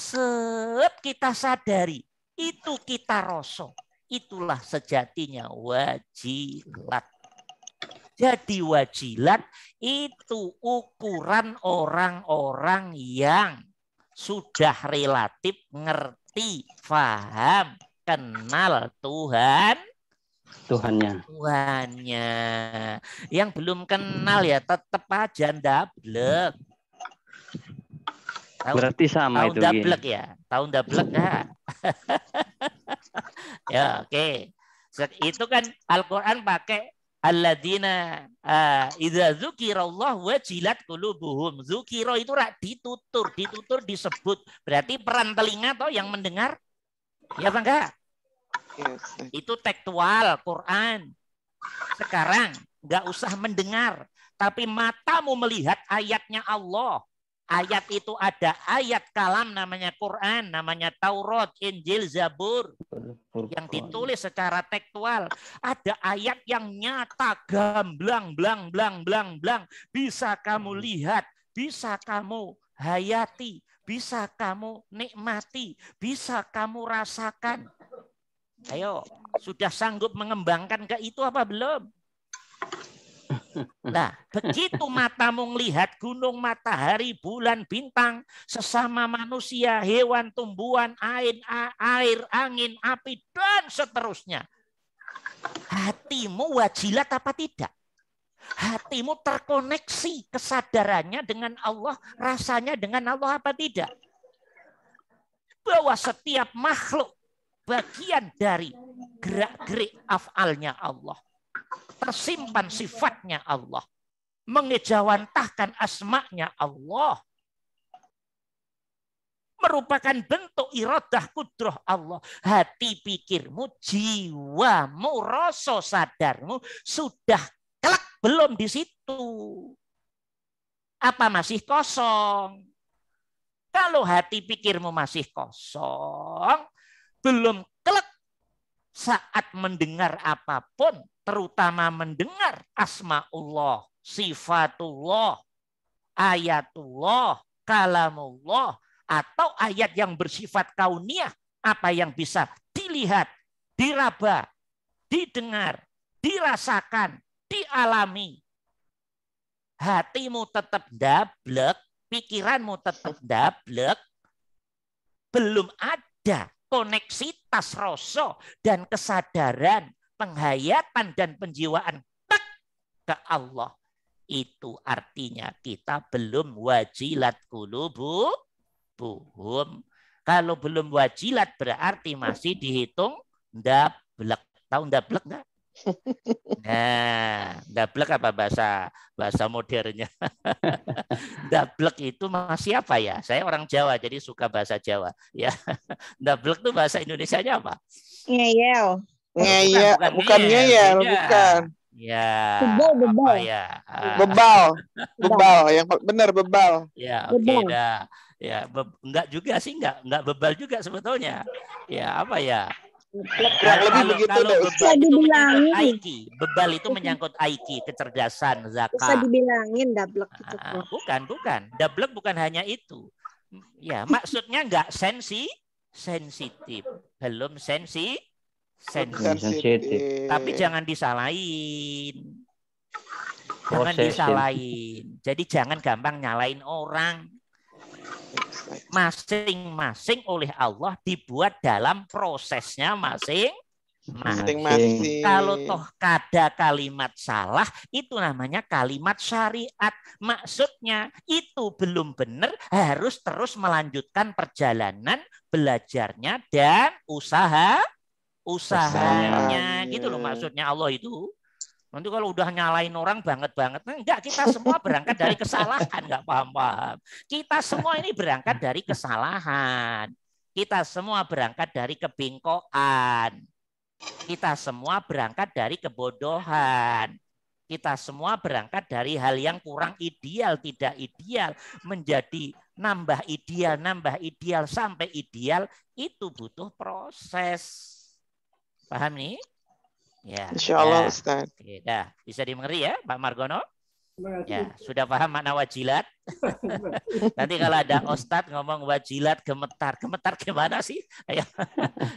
kita sadari, itu kita rasa. Itulah sejatinya wajilat. Jadi wajilat itu ukuran orang-orang yang sudah relatif ngerti, paham, kenal Tuhannya. Yang belum kenal ya tetap aja ndablek. Berarti sama itu. Tahun dablek ya. Tahun dablek enggak? Ya, oke. Itu kan Al-Qur'an pakai alladzina idza dzukirallah wajilat qulubuhum. Dzukira itu ditutur disebut. Berarti peran telinga toh yang mendengar. Ya apa enggak? Yes. Itu tekstual Quran. Sekarang enggak usah mendengar, tapi matamu melihat ayatnya Allah. Ayat itu ada ayat kalam namanya Quran, namanya Taurat, Injil, Zabur yang ditulis secara tekstual. Ada ayat yang nyata, gamblang, blang, bisa kamu lihat, bisa kamu hayati, bisa kamu nikmati, bisa kamu rasakan. Ayo, sudah sanggup mengembangkan ke itu apa belum? Nah, begitu matamu melihat gunung, matahari, bulan, bintang, sesama manusia, hewan, tumbuhan, air, angin, api, dan seterusnya. Hatimu wajilat apa tidak? Hatimu terkoneksi kesadarannya dengan Allah, rasanya dengan Allah apa tidak? Bahwa setiap makhluk bagian dari gerak-gerik af'alnya Allah. Tersimpan sifatnya Allah. Mengejawantahkan asma'nya Allah. Merupakan bentuk iradah kudrah Allah. Hati pikirmu, jiwamu, rasa sadarmu sudah kelak belum di situ. Apa masih kosong? Kalau hati pikirmu masih kosong, belum kelak saat mendengar apapun, terutama mendengar asma'ullah, sifatullah, ayatullah, kalamullah, atau ayat yang bersifat kauniyah, apa yang bisa dilihat, diraba, didengar, dirasakan, dialami. Hatimu tetap dablek, pikiranmu tetap dablek, belum ada koneksitas rasa dan kesadaran, penghayatan dan penjiwaan ke Allah. Itu artinya kita belum wajilat qulubuhum. Kalau belum wajilat berarti masih dihitung dablek. Tahu dablek enggak? Nah, dablek apa bahasa modernnya? Dablek itu masih apa ya? Saya orang Jawa jadi suka bahasa Jawa. Ya, dablek itu bahasa Indonesianya apa? Ngeyel. Bukan ngeyel, bukan. Ya, bebal. Apa ya? Bebal, yang benar bebal. Ya, oke dah. Ya, enggak juga sih, enggak bebal juga sebetulnya. Ya, apa ya? Kalau bebal itu menyangkut IQ, bebal itu menyangkut IQ, kecerdasan, zakat. Bisa dibilangin dablek itu. Bukan. Dablek bukan hanya itu. Ya, maksudnya enggak sensitif. Belum sensitif. Tapi jangan disalahin. Jadi jangan gampang nyalain orang. Masing-masing oleh Allah dibuat dalam prosesnya masing-masing. Kalau toh ada kalimat salah, itu namanya kalimat syariat. Maksudnya itu belum benar, harus terus melanjutkan perjalanan belajarnya dan usahanya. Gitu loh maksudnya Allah itu. Nanti kalau udah nyalain orang banget-banget, enggak, kita semua berangkat dari kesalahan, enggak paham-paham. Kita semua ini berangkat dari kesalahan. Kita semua berangkat dari kebengkokan. Kita semua berangkat dari kebodohan. Kita semua berangkat dari hal yang kurang ideal, tidak ideal, menjadi nambah ideal sampai ideal, itu butuh proses. Paham nih? Ya, Insya Allah, Ustaz. Oke, dah. Bisa dimengerti ya, Pak Margono? Ya, sudah paham makna wajilat? Nanti kalau ada Ustadz ngomong wajilat gemetar. Gemetar gimana sih? Ayo.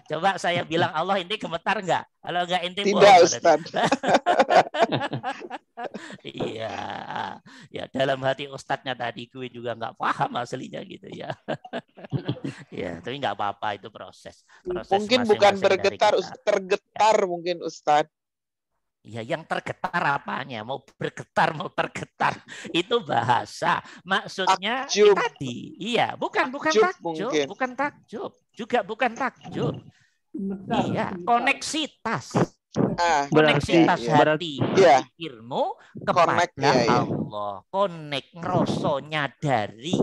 Coba saya bilang Allah, inti gemetar enggak? Kalau enggak inti tidak, Ustadz. Iya. Ya, dalam hati Ustadznya tadi gue juga enggak paham aslinya gitu ya. Ya, tapi enggak apa-apa, itu proses mungkin bukan bergetar, tergetar mungkin Ustadz. Ya, yang tergetar apanya? Mau bergetar, mau tergetar. Itu bahasa. Maksudnya takjub. Tadi. Iya, bukan takjub, bukan takjub. Juga bukan takjub. Iya, koneksitas. Koneksitas hati pikirmu kepada Allah. Konek ngerosonya dari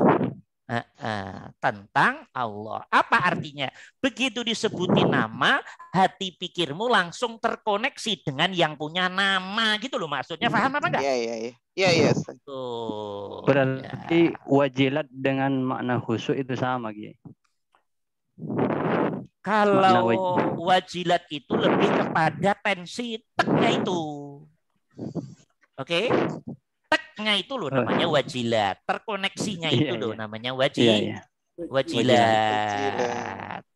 tentang Allah. Apa artinya? Begitu disebutin nama, hati pikirmu langsung terkoneksi dengan yang punya nama, gitu loh maksudnya. Paham apa enggak? Iya. Berarti wajilat dengan makna khusyuk itu sama, Ki. Kalau wajilat itu lebih kepada tensi teknya itu. Oke? Teknya itu loh namanya wajilat. Terkoneksinya itu loh namanya wajilat.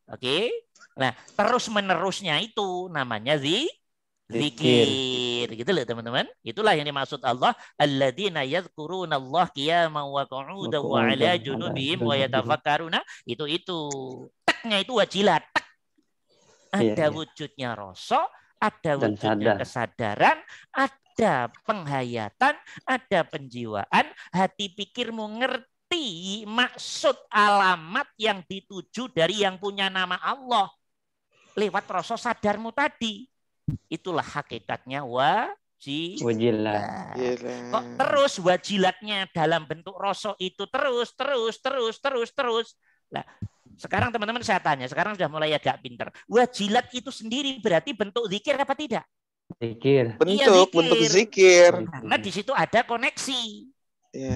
Oke? Nah, terus menerusnya itu namanya zikir. Gitu loh teman-teman. Itulah yang dimaksud Allah, alladzina yadhkurunallaha qiyaman wa qu'udan wa 'ala junubihim wa yatafakkaruna. Itu. Teknya itu wajilat. Ada wujudnya rasa, ada wujudnya kesadaran, ada penghayatan, ada penjiwaan, hati pikirmu ngerti maksud alamat yang dituju dari yang punya nama Allah lewat rasa sadarmu tadi. Itulah hakikatnya wajilat. Kok terus wajilatnya dalam bentuk rasa itu terus. Nah, sekarang teman-teman saya tanya, sekarang sudah mulai agak pinter. Wajilat itu sendiri berarti bentuk zikir apa tidak? Zikir. Bentuk zikir. Karena di situ ada koneksi.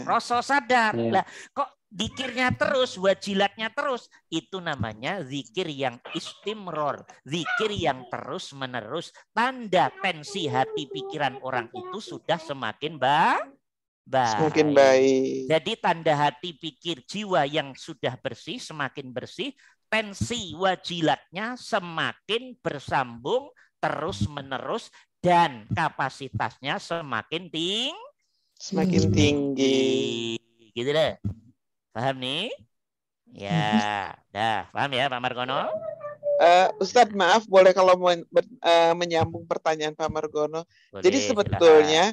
Rasa sadar. Lah, kok zikirnya terus, wajilatnya terus, itu namanya zikir yang istimror, zikir yang terus-menerus. Tanda tensi hati pikiran orang itu sudah semakin baik. Jadi tanda hati pikir jiwa yang sudah bersih, semakin bersih, tensi wajilatnya semakin bersambung, terus-menerus, dan kapasitasnya semakin tinggi. Gitu deh. Paham nih? Ya, dah. Paham ya Pak Margono? Ustadz, maaf, boleh kalau menyambung pertanyaan Pak Margono. Boleh, jadi sebetulnya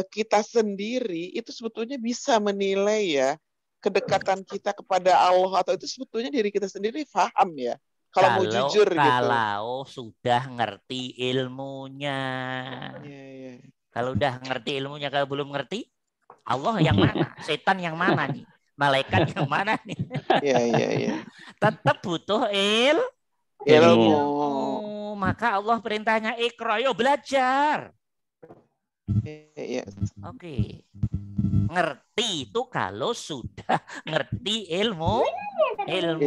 kita sendiri itu sebetulnya bisa menilai ya kedekatan kita kepada Allah, atau itu sebetulnya diri kita sendiri paham ya. Kalau mau jujur gitu. Kalau sudah ngerti ilmunya. Kalau udah ngerti ilmunya, kalau belum ngerti, Allah yang mana? Setan yang mana nih? Malaikat yang mana nih? Iya. Tetap butuh ilmu. Maka Allah perintahnya ikra, yo belajar. Oke. Ngerti itu kalau sudah ngerti ilmunya.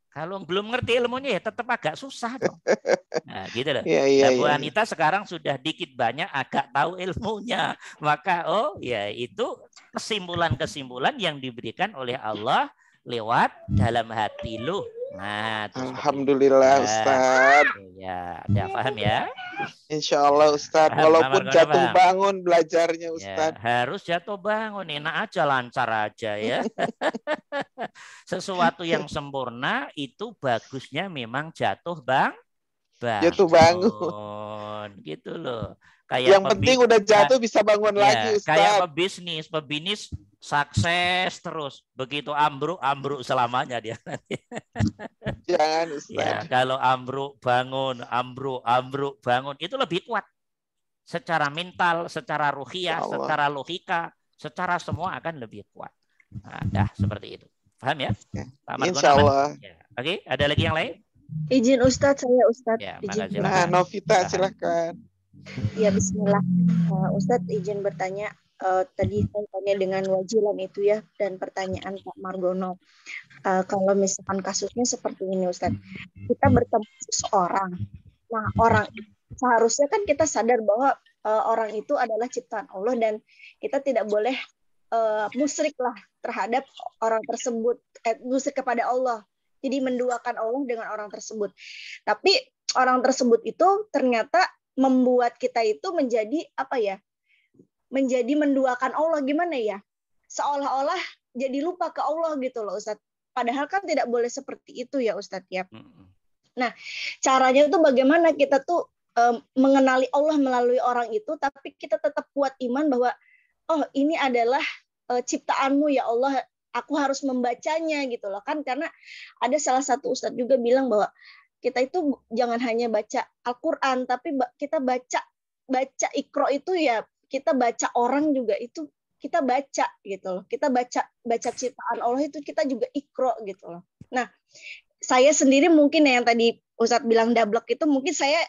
Kalau belum ngerti ilmunya ya tetap agak susah dong. Nah, gitu loh. Bu Anita sekarang sudah dikit banyak agak tahu ilmunya. Maka itu kesimpulan-kesimpulan yang diberikan oleh Allah lewat dalam hati lu. Nah, alhamdulillah Ustaz. Ya, udah paham ya? Insya Allah Ustaz. Walaupun jatuh bangun belajarnya Ustaz. Ya, harus jatuh bangun, enak aja, lancar aja ya. Sesuatu yang sempurna itu bagusnya memang jatuh jatuh bangun. Gitu loh. Kayak yang penting udah jatuh bisa bangun lagi Ustaz. Kayak pebisnis sukses terus. Begitu ambruk selamanya dia. Jangan Ustaz. Ya, kalau ambruk bangun, ambruk bangun, itu lebih kuat. Secara mental, secara ruhiyah, secara logika, secara semua akan lebih kuat. Nah, seperti itu. Paham ya? Insya Allah. Ya. Oke, ada lagi yang lain? Izin Ustadz, saya Ustadz. Ya, izin. Nah, Novita silahkan. Ya, bismillah. Ustadz izin bertanya. Tadi saya tanya dengan wajilan itu ya, dan pertanyaan Pak Margono. Kalau misalkan kasusnya seperti ini Ustadz, kita bertemu seseorang. Nah, orang seharusnya kan kita sadar bahwa orang itu adalah ciptaan Allah dan kita tidak boleh musyrik lah terhadap orang tersebut, musyrik kepada Allah. Jadi menduakan Allah dengan orang tersebut. Tapi orang tersebut itu ternyata membuat kita itu menjadi apa ya? Menjadi menduakan Allah, gimana ya? Seolah-olah jadi lupa ke Allah gitu loh Ustadz. Padahal kan tidak boleh seperti itu ya Ustadz ya. Nah, caranya itu bagaimana kita tuh mengenali Allah melalui orang itu, tapi kita tetap kuat iman bahwa oh ini adalah ciptaanmu ya Allah, aku harus membacanya gitu loh kan, karena ada salah satu ustadz juga bilang bahwa kita itu jangan hanya baca Al-Qur'an, tapi kita baca Iqra itu ya, kita baca orang juga itu kita baca gitu loh. Kita baca ciptaan Allah itu kita juga Iqra gitu loh. Nah, saya sendiri mungkin yang tadi Ustadz bilang dablek itu mungkin saya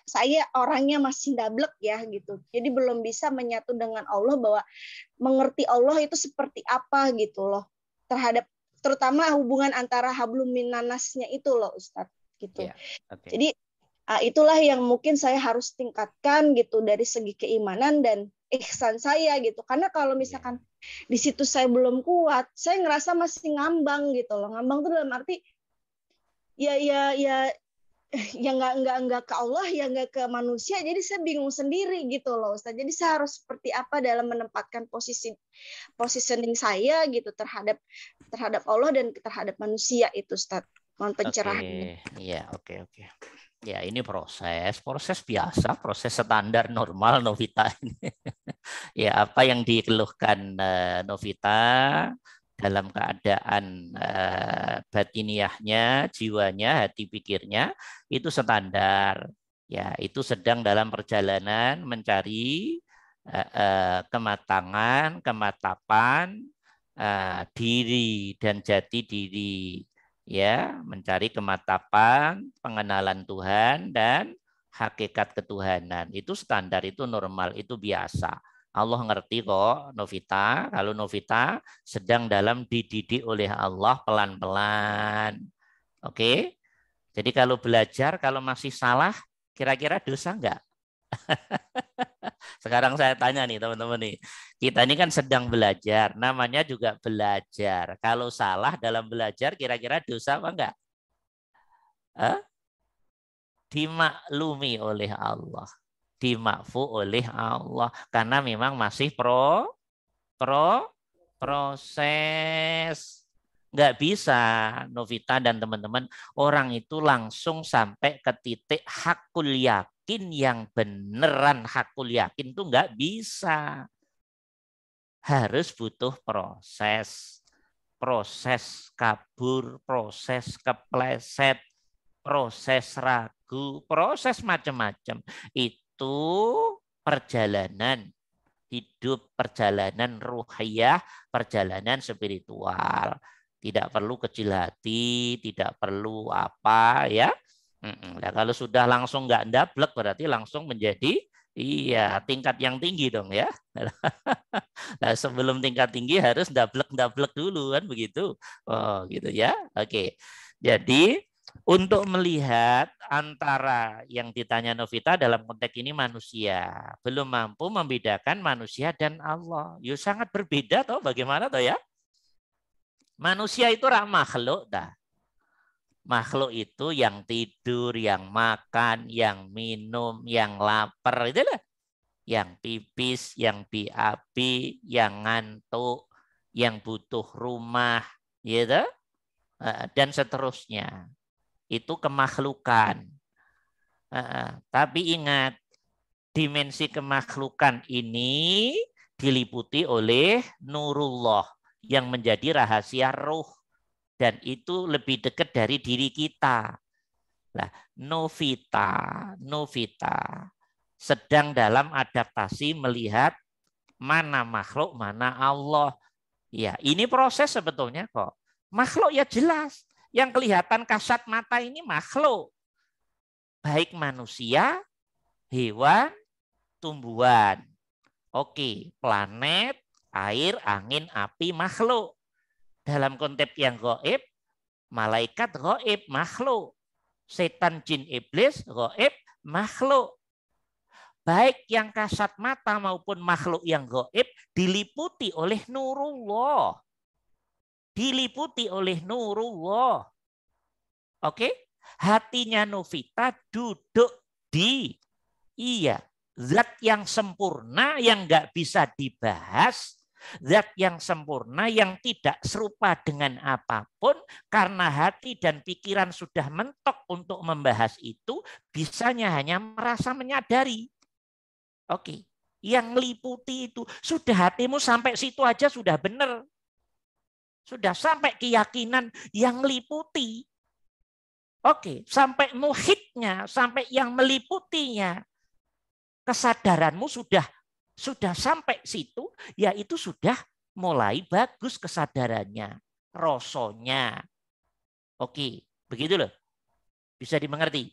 orangnya masih dablek ya gitu. Jadi belum bisa menyatu dengan Allah bahwa mengerti Allah itu seperti apa gitu loh. Terhadap terutama hubungan antara hablum minannasnya itu loh Ustadz gitu. Yeah, okay. Jadi itulah yang mungkin saya harus tingkatkan gitu dari segi keimanan dan ihsan saya gitu. Karena kalau misalkan di situ saya belum kuat, saya ngerasa masih ngambang gitu loh. Ngambang itu dalam arti ya nggak ke Allah, ya nggak ke manusia, jadi saya bingung sendiri gitu loh Ustaz. Jadi saya harus seperti apa dalam menempatkan positioning saya gitu terhadap Allah dan terhadap manusia itu Ustaz. Mohon pencerahannya. Iya, oke. Ya, ini proses biasa, proses standar normal Novita ini. Ya, apa yang dikeluhkan Novita dalam keadaan batiniahnya, jiwanya, hati pikirnya itu standar. Ya, itu sedang dalam perjalanan mencari kematangan, kematapan diri dan jati diri. Ya, mencari kematapan, pengenalan Tuhan dan hakikat ketuhanan. Itu standar, itu normal, itu biasa. Allah ngerti kok Novita, kalau Novita sedang dalam dididik oleh Allah pelan-pelan. Oke? Jadi kalau belajar, kalau masih salah, kira-kira dosa enggak? Sekarang saya tanya nih teman-teman nih. Kita ini kan sedang belajar, namanya juga belajar. Kalau salah dalam belajar, kira-kira dosa apa enggak? Dimaklumi oleh Allah. Dimakfu oleh Allah karena memang masih proses. Nggak bisa Novita dan teman-teman orang itu langsung sampai ke titik hakul yakin yang beneran hakul yakin itu nggak bisa. Harus butuh proses kabur, proses kepleset, proses ragu, proses macam-macam. Itu perjalanan hidup, perjalanan ruhiyah, perjalanan spiritual. Tidak perlu kecil hati, tidak perlu apa ya. Nah, kalau sudah langsung nggak ndablek berarti langsung menjadi tingkat yang tinggi dong ya. Nah, sebelum tingkat tinggi harus ndablek dulu kan begitu. Oh gitu ya. Oke. Jadi untuk melihat antara yang ditanya Novita dalam konteks ini manusia belum mampu membedakan manusia dan Allah. Ya sangat berbeda toh, bagaimana toh ya? Manusia itu makhluk dah. Makhluk itu yang tidur, yang makan, yang minum, yang lapar, itulah. Yang pipis, yang BAB, yang ngantuk, yang butuh rumah, gitu, dan seterusnya. Itu kemakhlukan. Tapi ingat, dimensi kemakhlukan ini diliputi oleh nurullah yang menjadi rahasia ruh. Dan itu lebih dekat dari diri kita. Nah, Novita sedang dalam adaptasi melihat mana makhluk, mana Allah. Ya, ini proses sebetulnya kok. Makhluk ya jelas. Yang kelihatan kasat mata ini makhluk. Baik manusia, hewan, tumbuhan. Oke, planet, air, angin, api, makhluk. Dalam konteks yang gaib, malaikat gaib, makhluk. Setan, jin, iblis, gaib, makhluk. Baik yang kasat mata maupun makhluk yang gaib diliputi oleh nurullah. Diliputi oleh nurullah. Oke? Hatinya Novita duduk di zat yang sempurna yang nggak bisa dibahas. Zat yang sempurna yang tidak serupa dengan apapun, karena hati dan pikiran sudah mentok untuk membahas itu, bisanya hanya merasa menyadari. Oke, yang meliputi itu sudah, hatimu sampai situ aja sudah benar. Sudah sampai keyakinan yang meliputi. Oke, sampai muhitnya, sampai yang meliputinya. Kesadaranmu sudah sampai situ, ya itu sudah mulai bagus kesadarannya, rasonya. Oke, begitu loh. Bisa dimengerti.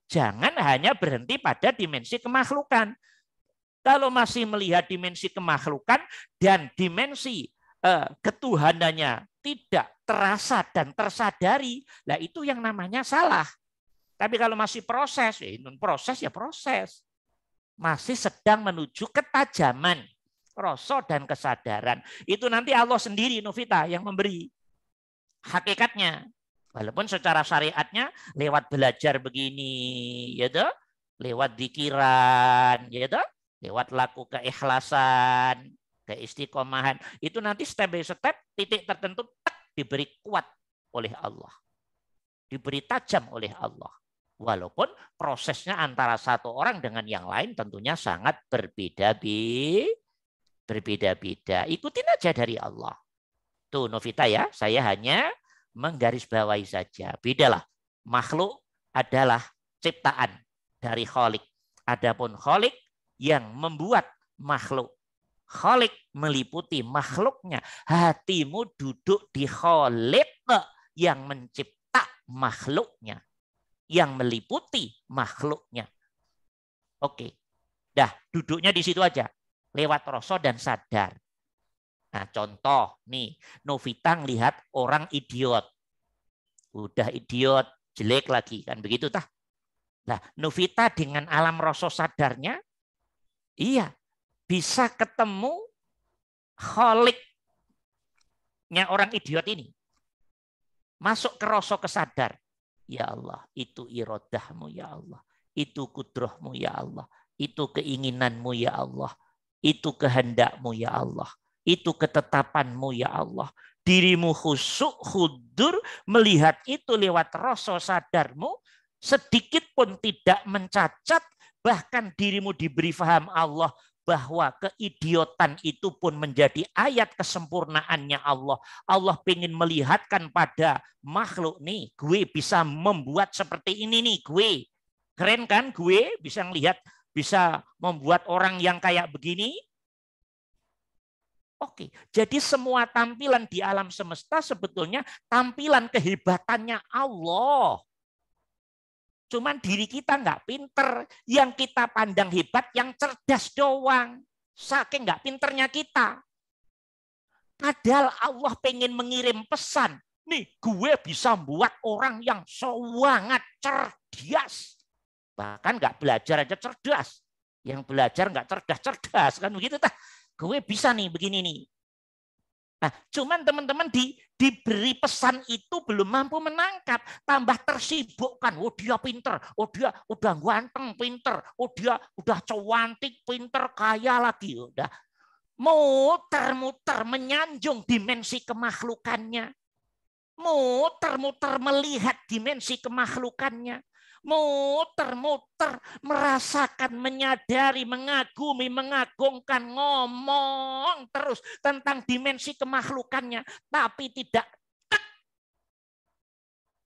Jangan hanya berhenti pada dimensi kemakhlukan. Kalau masih melihat dimensi kemakhlukan dan dimensi ketuhanannya tidak terasa dan tersadari, lah itu yang namanya salah. Tapi kalau masih proses, ya proses. Masih sedang menuju ketajaman rasa dan kesadaran. Itu nanti Allah sendiri, Novita, yang memberi hakikatnya. Walaupun secara syariatnya lewat belajar begini, ya toh, lewat zikiran, ya toh, lewat laku keikhlasan, keistiqomahan, itu nanti step by step, titik tertentu diberi kuat oleh Allah, diberi tajam oleh Allah. Walaupun prosesnya antara satu orang dengan yang lain tentunya sangat berbeda-beda. Ikutin aja dari Allah. Tuh Novita ya, saya hanya menggarisbawahi saja. Bedalah, makhluk adalah ciptaan dari Khalik. Adapun Khalik yang membuat makhluk. Khalik meliputi makhluknya. Hatimu duduk di Khalik yang mencipta makhluknya. Yang meliputi makhluknya. Oke. Dah, duduknya di situ aja. Lewat rasa dan sadar. Nah, contoh nih, Novita lihat orang idiot. Udah idiot, jelek lagi, kan begitu tah? Nah, Novita dengan alam rasa sadarnya, iya, bisa ketemu kholiknya orang idiot ini. Masuk ke rasa kesadar. Ya Allah, itu irodahmu ya Allah. Itu kudrahmu ya Allah. Itu keinginanmu ya Allah. Itu kehendakmu ya Allah. Itu ketetapanmu ya Allah. Dirimu khusyuk, khudur, melihat itu lewat rasa sadarmu, sedikit pun tidak mencacat, bahkan dirimu diberi faham Allah bahwa keidiotan itu pun menjadi ayat kesempurnaannya Allah. Allah ingin melihatkan pada makhluk nih, gue bisa membuat seperti ini nih, gue. Keren kan gue bisa melihat, bisa membuat orang yang kayak begini. Oke, jadi semua tampilan di alam semesta sebetulnya tampilan kehebatannya Allah. Cuman diri kita nggak pinter. Yang kita pandang hebat, yang cerdas doang. Saking nggak pinternya kita. Padahal Allah pengen mengirim pesan. Nih, gue bisa buat orang yang sangat cerdas. Bahkan nggak belajar aja cerdas. Yang belajar nggak cerdas-cerdas. Kan begitu tah. Gue bisa nih begini nih. Nah, cuman teman-teman diberi pesan itu belum mampu menangkap, tambah tersibukkan. Oh dia pinter, oh dia udah ganteng, pinter, oh dia udah cantik, pinter, kaya lagi. Udah muter-muter menyanjung dimensi kemakhlukannya. Muter-muter melihat dimensi kemakhlukannya. Muter-muter merasakan, menyadari, mengagumi, mengagungkan, ngomong terus tentang dimensi kemakhlukannya, tapi tidak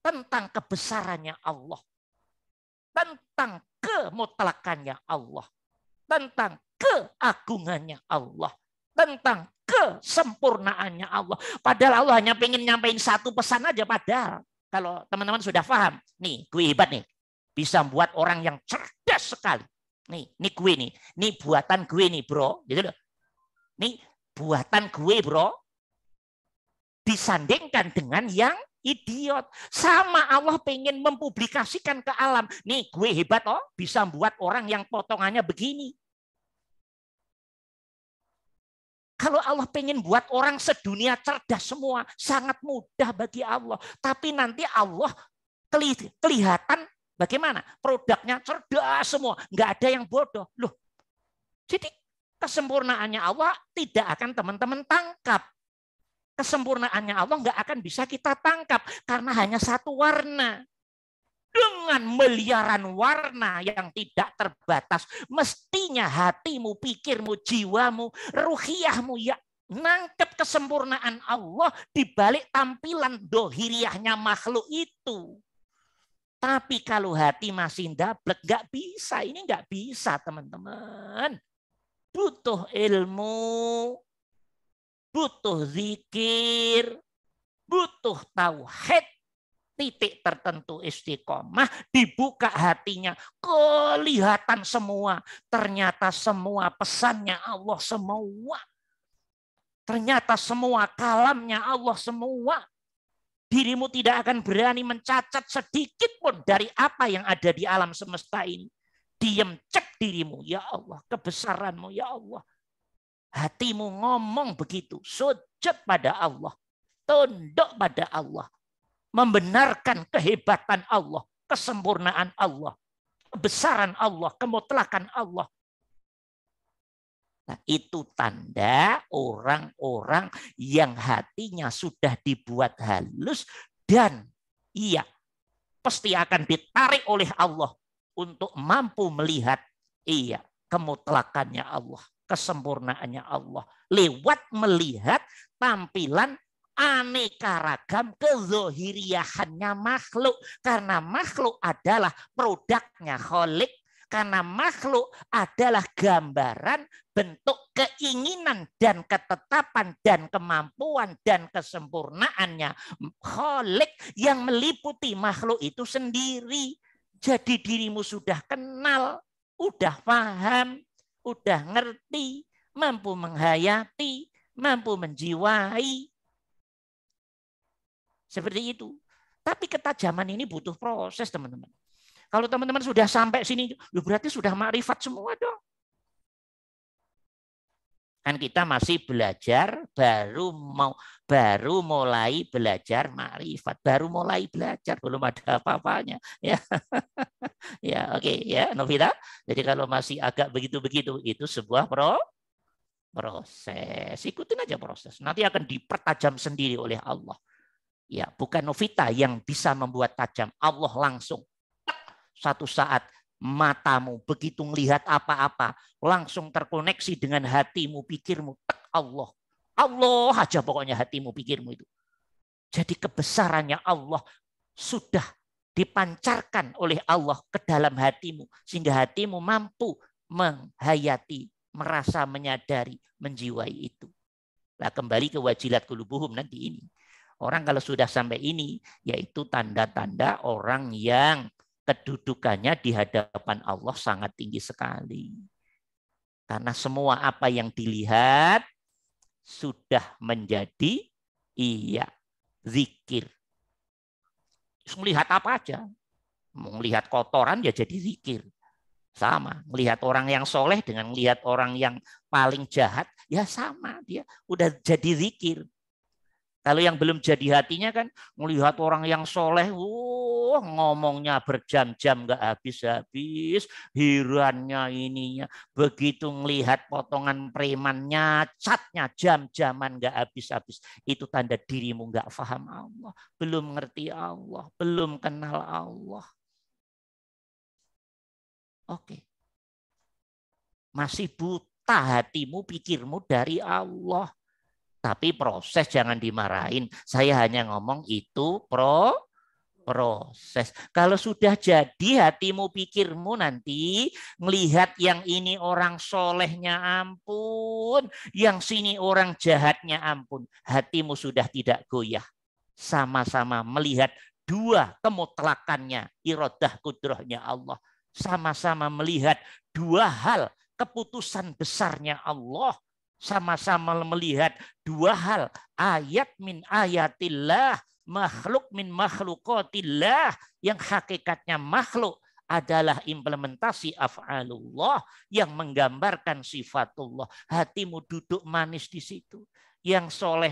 tentang kebesarannya Allah, tentang kemutlakannya Allah, tentang keagungannya Allah, tentang kesempurnaannya Allah. Padahal Allah hanya pengen nyampein satu pesan aja. Padahal kalau teman-teman sudah paham, nih gue hebat nih, bisa buat orang yang cerdas sekali. Nih gue nih buatan gue nih bro, gitu loh. Nih buatan gue bro, disandingkan dengan yang idiot. Sama Allah pengen mempublikasikan ke alam. Nih gue hebat oh, bisa buat orang yang potongannya begini. Kalau Allah pengen buat orang sedunia cerdas semua, sangat mudah bagi Allah. Tapi nanti Allah kelihatan bagaimana? Produknya cerdas semua, nggak ada yang bodoh. Loh, jadi kesempurnaannya Allah tidak akan teman-teman tangkap. Kesempurnaannya Allah nggak akan bisa kita tangkap karena hanya satu warna. Dengan miliaran warna yang tidak terbatas, mestinya hatimu, pikirmu, jiwamu, ruhiyahmu ya nangkep kesempurnaan Allah di balik tampilan dohiriahnya makhluk itu. Tapi kalau hati masih ndablek, nggak bisa. Ini nggak bisa, teman-teman. Butuh ilmu, butuh zikir, butuh tauhid, titik tertentu istiqomah, dibuka hatinya, kelihatan semua. Ternyata semua pesannya Allah semua. Ternyata semua kalamnya Allah semua. Dirimu tidak akan berani mencacat sedikit pun dari apa yang ada di alam semesta ini. Diam, cek dirimu, ya Allah, kebesaranmu, ya Allah. Hatimu ngomong begitu, sujud pada Allah, tunduk pada Allah, membenarkan kehebatan Allah, kesempurnaan Allah, kebesaran Allah, kemutlakan Allah. Nah, itu tanda orang-orang yang hatinya sudah dibuat halus dan iya pasti akan ditarik oleh Allah untuk mampu melihat iya kemutlakannya Allah, kesempurnaannya Allah lewat melihat tampilan aneka ragam kezohiriahannya makhluk. Karena makhluk adalah produknya Khalik. Karena makhluk adalah gambaran bentuk keinginan dan ketetapan dan kemampuan dan kesempurnaannya Khalik yang meliputi makhluk itu sendiri. Jadi dirimu sudah kenal, udah paham, udah ngerti, mampu menghayati, mampu menjiwai. Seperti itu. Tapi ketajaman ini butuh proses, teman-teman. Kalau teman-teman sudah sampai sini, berarti sudah makrifat semua dong. Kan kita masih belajar, baru mulai belajar makrifat, baru mulai belajar, belum ada apa-apanya. Ya, ya oke ya, Novita. Jadi kalau masih agak begitu-begitu, itu sebuah proses. Ikutin aja proses. Nanti akan dipertajam sendiri oleh Allah. Ya, bukan Novita yang bisa membuat tajam, Allah langsung. Satu saat matamu begitu melihat apa-apa, langsung terkoneksi dengan hatimu, pikirmu, Allah. Allah aja pokoknya hatimu, pikirmu itu. Jadi kebesarannya Allah sudah dipancarkan oleh Allah ke dalam hatimu, sehingga hatimu mampu menghayati, merasa, menyadari, menjiwai itu. Nah, kembali ke wajilat qulubuhum nanti ini. Orang kalau sudah sampai ini, yaitu tanda-tanda orang yang kedudukannya di hadapan Allah sangat tinggi sekali. Karena semua apa yang dilihat sudah menjadi zikir. Melihat apa aja. Melihat kotoran ya jadi zikir. Sama. Melihat orang yang soleh dengan melihat orang yang paling jahat ya sama. Dia udah jadi zikir. Kalau yang belum jadi hatinya kan melihat orang yang soleh, ngomongnya berjam-jam nggak habis-habis, hirannya ininya. Begitu melihat potongan premannya, catnya jam-jaman nggak habis-habis. Itu tanda dirimu nggak paham Allah, belum ngerti Allah, belum kenal Allah. Oke. Masih buta hatimu, pikirmu dari Allah. Tapi proses jangan dimarahin. Saya hanya ngomong itu proses. Kalau sudah jadi hatimu, pikirmu nanti melihat yang ini orang solehnya ampun, yang sini orang jahatnya ampun. Hatimu sudah tidak goyah. Sama-sama melihat dua kemutlakannya, iradah kudrahnya Allah. Sama-sama melihat dua hal, keputusan besarnya Allah. Sama-sama melihat dua hal, ayat min ayatillah, makhluk min makhlukatillah, yang hakikatnya makhluk adalah implementasi af'alullah yang menggambarkan sifatullah. Hatimu duduk manis di situ. Yang soleh,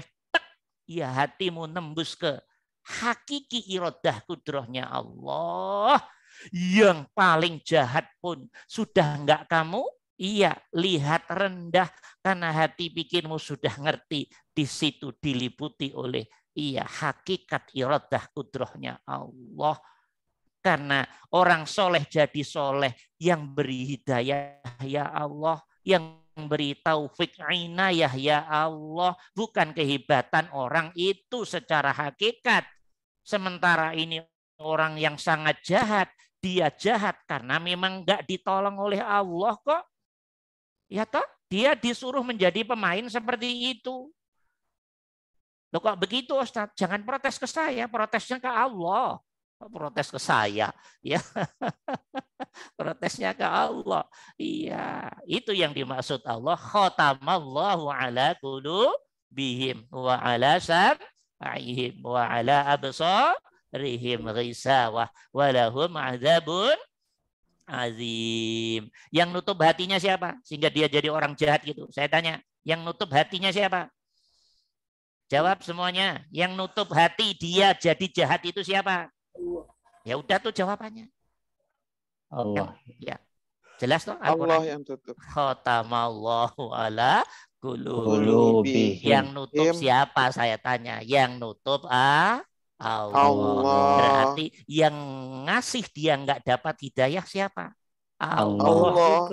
ya hatimu nembus ke hakiki iradah kudrahnya Allah. Yang paling jahat pun sudah enggak kamu lihat rendah, karena hati pikirmu sudah ngerti di situ diliputi oleh hakikat iradah kudrahnya Allah. Karena orang soleh jadi soleh yang beri hidayah ya Allah, yang beri taufik inayah ya Allah, bukan kehebatan orang itu secara hakikat. Sementara ini orang yang sangat jahat, dia jahat karena memang enggak ditolong oleh Allah kok. Ya toh, dia disuruh menjadi pemain seperti itu. Loh kok begitu Ustaz? Jangan protes ke saya, protesnya ke Allah. Protes ke saya, ya. Protesnya ke Allah. Iya, itu yang dimaksud Allah. Khatamallahu ala qulubihim wa ala sam'ihim wa ala absarihim ghisawah wa lahum adzabun azim. Yang nutup hatinya siapa? Sehingga dia jadi orang jahat gitu. Saya tanya, yang nutup hatinya siapa? Jawab semuanya. Yang nutup hati dia jadi jahat itu siapa? Ya udah tuh jawabannya. Allah. Ya. Jelas toh? Allah yang tutup. Khatamallahu ala qulubihim. Yang nutup siapa saya tanya? Yang nutup Allah. Berarti yang ngasih dia nggak dapat hidayah siapa? Allah.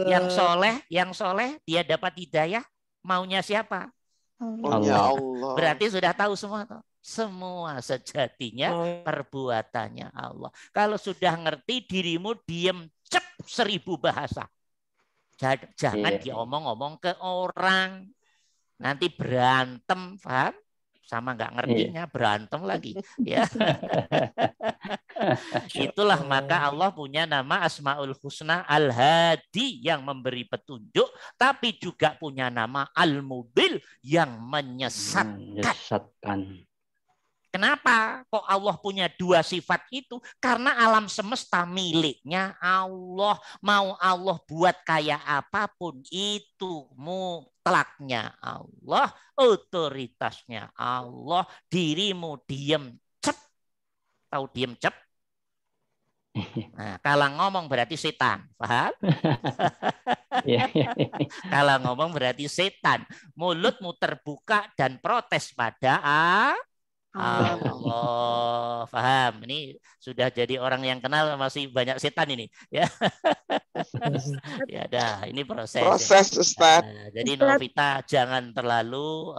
Yang soleh dia dapat hidayah, maunya siapa? Allah. Berarti sudah tahu semua toh? Semua sejatinya perbuatannya Allah. Kalau sudah ngerti, dirimu diem cep 1000 bahasa. Jangan diomong-omong ke orang. Nanti berantem, paham? Sama nggak ngertinya, berantem lagi. Ya. Itulah maka Allah punya nama Asmaul Husna Al-Hadi yang memberi petunjuk, tapi juga punya nama Al-Mudil yang menyesatkan. Kenapa kok Allah punya dua sifat itu? Karena alam semesta miliknya Allah. Mau Allah buat kayak apapun, itu mutlaknya Allah, otoritasnya Allah. Dirimu diem cep. Tahu diem cep? Nah, kalau ngomong berarti setan, paham? Kalau ngomong berarti setan. Mulutmu terbuka dan protes pada Allah, paham? Ini sudah jadi orang yang kenal, masih banyak setan ini, ya. Ya dah, ini proses. Proses, Ustaz. Nah, jadi Novita jangan terlalu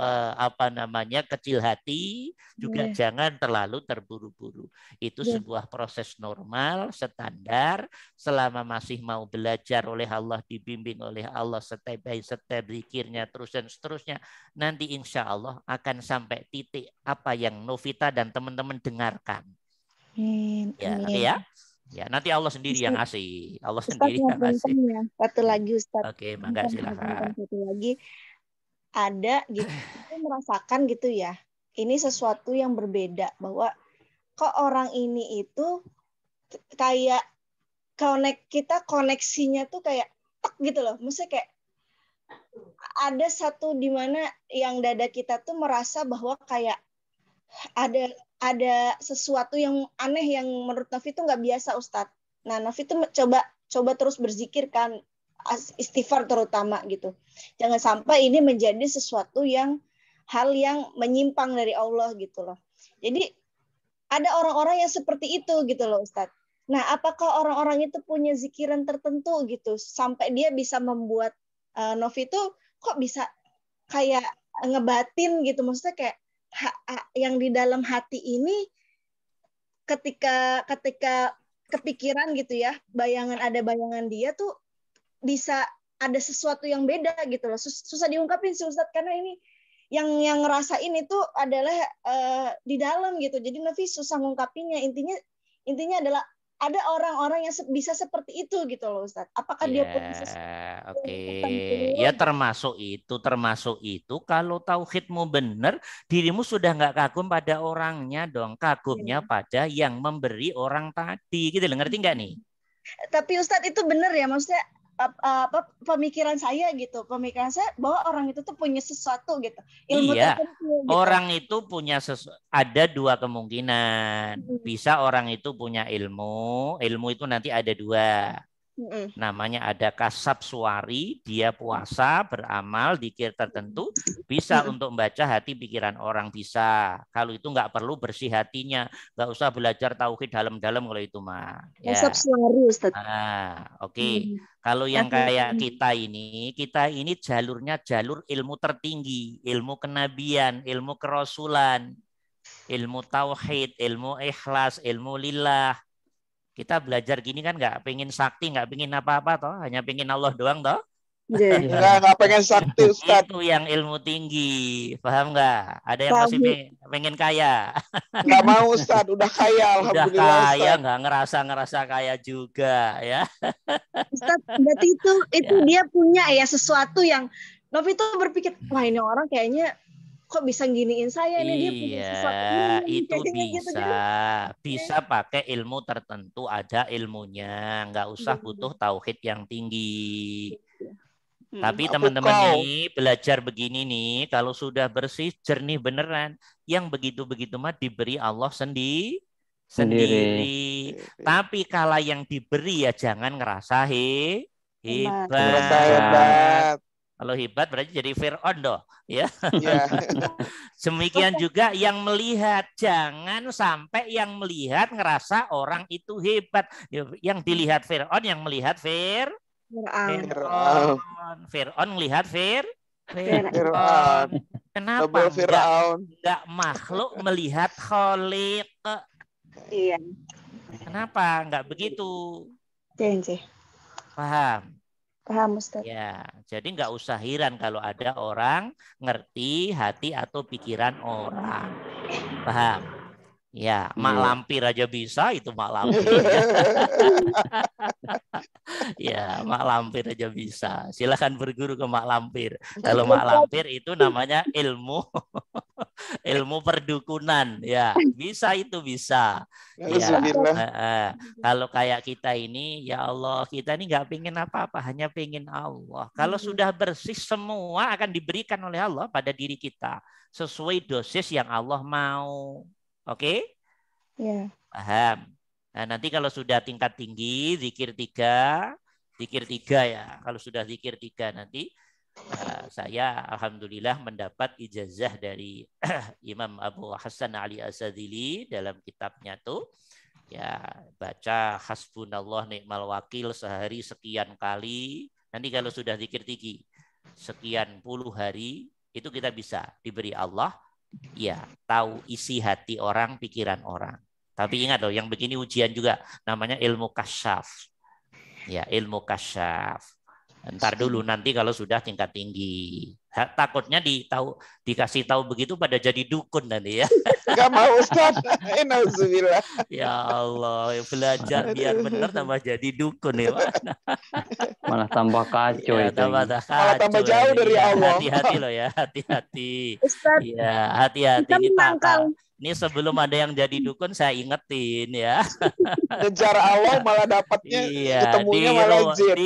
kecil hati, juga jangan terlalu terburu-buru. Itu sebuah proses normal, standar. Selama masih mau belajar oleh Allah, dibimbing oleh Allah step by step, zikirnya terus dan seterusnya, nanti insya Allah akan sampai titik apa yang Novita dan teman-teman dengarkan. Ya, nanti Allah sendiri yang ngasih. Allah sendiri yang ngasih. Ya. Satu lagi Ustaz. Oke, mangga silakan. Satu lagi ada gitu, kita merasakan gitu ya. Ini sesuatu yang berbeda, bahwa kok orang ini itu kayak koneksinya tuh kayak tek gitu loh. Maksudnya kayak ada satu di mana yang dada kita tuh merasa bahwa kayak ada sesuatu yang aneh yang menurut Novi itu nggak biasa, Ustadz. Nah, Novi itu coba terus berzikir kan, istighfar terutama gitu. Jangan sampai ini menjadi sesuatu hal yang menyimpang dari Allah gitu loh. Jadi ada orang-orang yang seperti itu gitu loh, Ustadz. Nah, apakah orang-orang itu punya zikiran tertentu gitu sampai dia bisa membuat Novi itu kok bisa kayak ngebatin gitu, maksudnya kayak yang di dalam hati ini ketika kepikiran gitu ya, ada bayangan dia tuh bisa ada sesuatu yang beda gitu loh. Susah diungkapin sih Ustadz, karena ini yang ngerasain itu adalah di dalam gitu. Jadi Novi susah ngungkapinnya. Intinya adalah ada orang-orang yang bisa seperti itu gitu loh, Ustadz. Apakah dia punya sesuatu tertentu? Ya termasuk itu kalau tauhidmu benar, dirimu sudah nggak kagum pada orangnya dong, kagumnya pada yang memberi orang tadi. Gitu loh, ngerti nggak nih? Tapi Ustadz itu benar ya, maksudnya pemikiran saya bahwa orang itu tuh punya sesuatu gitu, ilmu tertentu gitu. Orang itu punya ada dua kemungkinan. Bisa orang itu punya ilmu itu nanti ada dua. Namanya ada kasab suwari, dia puasa, beramal, zikir tertentu, bisa untuk membaca hati pikiran orang, bisa. Kalau itu nggak perlu bersih hatinya, nggak usah belajar tauhid dalam-dalam kalau itu mah. Kasab suwari, Ustaz. Oke. Kalau yang kayak kita ini jalurnya jalur ilmu tertinggi, ilmu kenabian, ilmu kerasulan, ilmu tauhid, ilmu ikhlas, ilmu lillah. Kita belajar gini kan nggak pengen sakti, nggak pengen apa-apa toh, hanya pengen Allah doang toh. Nggak pengen sakti, Ustaz. Itu yang ilmu tinggi, paham nggak? Ada yang masih pengen kaya? Nggak mau, Ustaz, udah kaya, alhamdulillah. Udah kaya, nggak ngerasa kaya juga ya. Ustaz, berarti itu dia punya ya sesuatu yang Novi tuh berpikir, wah ini orang kayaknya kok bisa giniin saya ini, dia punya sesuatu itu bisa pakai ilmu tertentu, ada ilmunya, nggak usah butuh tauhid yang tinggi. Tapi teman-teman nih belajar begini nih, kalau sudah bersih jernih beneran, yang begitu-begitu mah diberi Allah sendiri. Tapi kalau yang diberi ya jangan ngerasa hebat. Kalau hebat berarti jadi Fir'aun doh, ya. Demikian juga yang melihat, jangan sampai yang melihat ngerasa orang itu hebat. Yang dilihat Fir'aun, yang melihat Fir'aun melihat Fir'aun. Kenapa enggak makhluk melihat Khaliq? Iya. Kenapa enggak begitu? Paham? Paham, Ustaz. Ya, jadi nggak usah heran kalau ada orang ngerti hati atau pikiran orang. Paham? Ya, mak lampir aja bisa, itu mak lampir. Ya, mak lampir aja bisa. Silakan berguru ke mak lampir. Kalau mak lampir itu namanya ilmu perdukunan. Ya, bisa itu bisa. Ya. Kalau kayak kita ini, ya Allah, kita ini nggak pengen apa-apa, hanya pengen Allah. Kalau sudah bersih, semua akan diberikan oleh Allah pada diri kita sesuai dosis yang Allah mau. Oke? Ya. Paham. Nah, nanti kalau sudah tingkat tinggi, zikir tiga ya. Kalau sudah zikir 3 nanti saya alhamdulillah mendapat ijazah dari Imam Abu Hasan Ali Asadili dalam kitabnya tuh. Ya, baca hasbunallah ni'mal wakil sehari sekian kali. Nanti kalau sudah zikir tinggi sekian puluh hari, itu kita bisa diberi Allah ya tahu isi hati orang, pikiran orang. Tapi ingat loh, yang begini ujian juga, namanya ilmu kasyaf. Ya, ilmu kasyaf. Ntar dulu nanti kalau sudah tingkat tinggi. Takutnya dikasih tahu begitu pada jadi dukun nanti ya. Gak mau, Ustaz. Nauzubillah. Ya Allah, belajar biar benar tambah jadi dukun ya. Malah tambah kacau ya, itu. Malah tambah jauh dari Allah. Hati-hati loh ya, hati-hati. Ustaz, ya, hati-hati ini Ini sebelum ada yang jadi dukun saya ingetin ya. Ngejar Allah malah dapatnya ketemunya malah jin.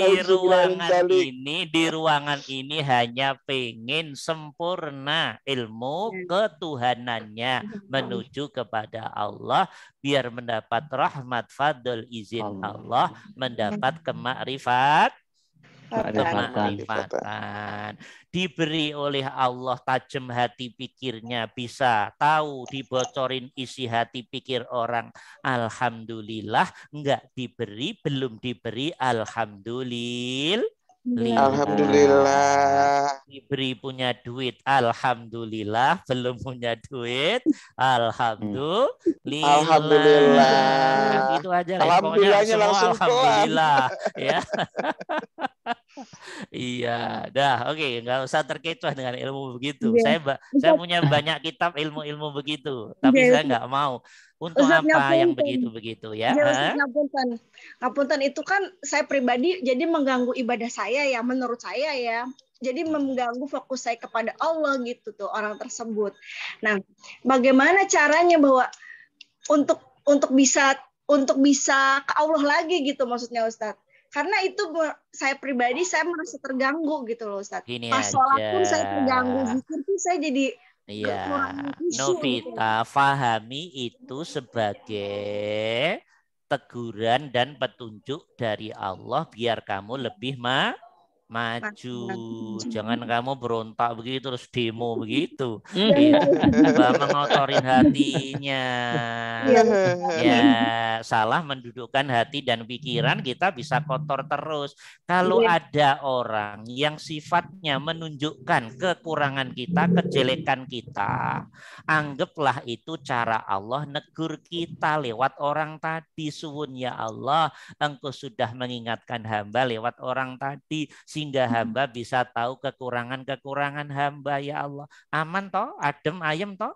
Di ruangan ini hanya pengen sempurna ilmu ketuhanannya menuju kepada Allah biar mendapat rahmat fadl izin Allah, mendapat kemakrifatan. Diberi oleh Allah tajam hati pikirnya, bisa tahu dibocorin isi hati pikir orang. Alhamdulillah. Enggak diberi, belum diberi, alhamdulillah. Alhamdulillah. Diberi punya duit, alhamdulillah. Belum punya duit, alhamdulillah. Itu aja. Alhamdulillahnya langsung alhamdulillah ya. Iya, dah, oke, nggak usah terkecoh dengan ilmu begitu. Saya punya banyak kitab ilmu-ilmu begitu, tapi saya nggak mau. Untuk Ustaz, apa yang begitu-begitu ya? Ngapunten itu kan saya pribadi jadi mengganggu ibadah saya ya, menurut saya ya. Jadi mengganggu fokus saya kepada Allah gitu tuh orang tersebut. Nah, bagaimana caranya bahwa untuk bisa ke Allah lagi gitu maksudnya Ustadz? Karena itu saya pribadi saya merasa terganggu gitu loh Ustaz. Pas sholat pun saya terganggu, zikir pun saya jadi Novita, fahami itu sebagai teguran dan petunjuk dari Allah biar kamu lebih maju. Jangan kamu berontak begitu terus demo begitu. Mengotorin hatinya. Ya, salah mendudukkan hati dan pikiran, kita bisa kotor terus. Kalau ada orang yang sifatnya menunjukkan kekurangan kita, kejelekan kita, anggaplah itu cara Allah negur kita lewat orang tadi. Suwun ya Allah, Engkau sudah mengingatkan hamba lewat orang tadi sehingga hamba bisa tahu kekurangan-kekurangan hamba ya Allah. Aman toh? Adem ayem toh?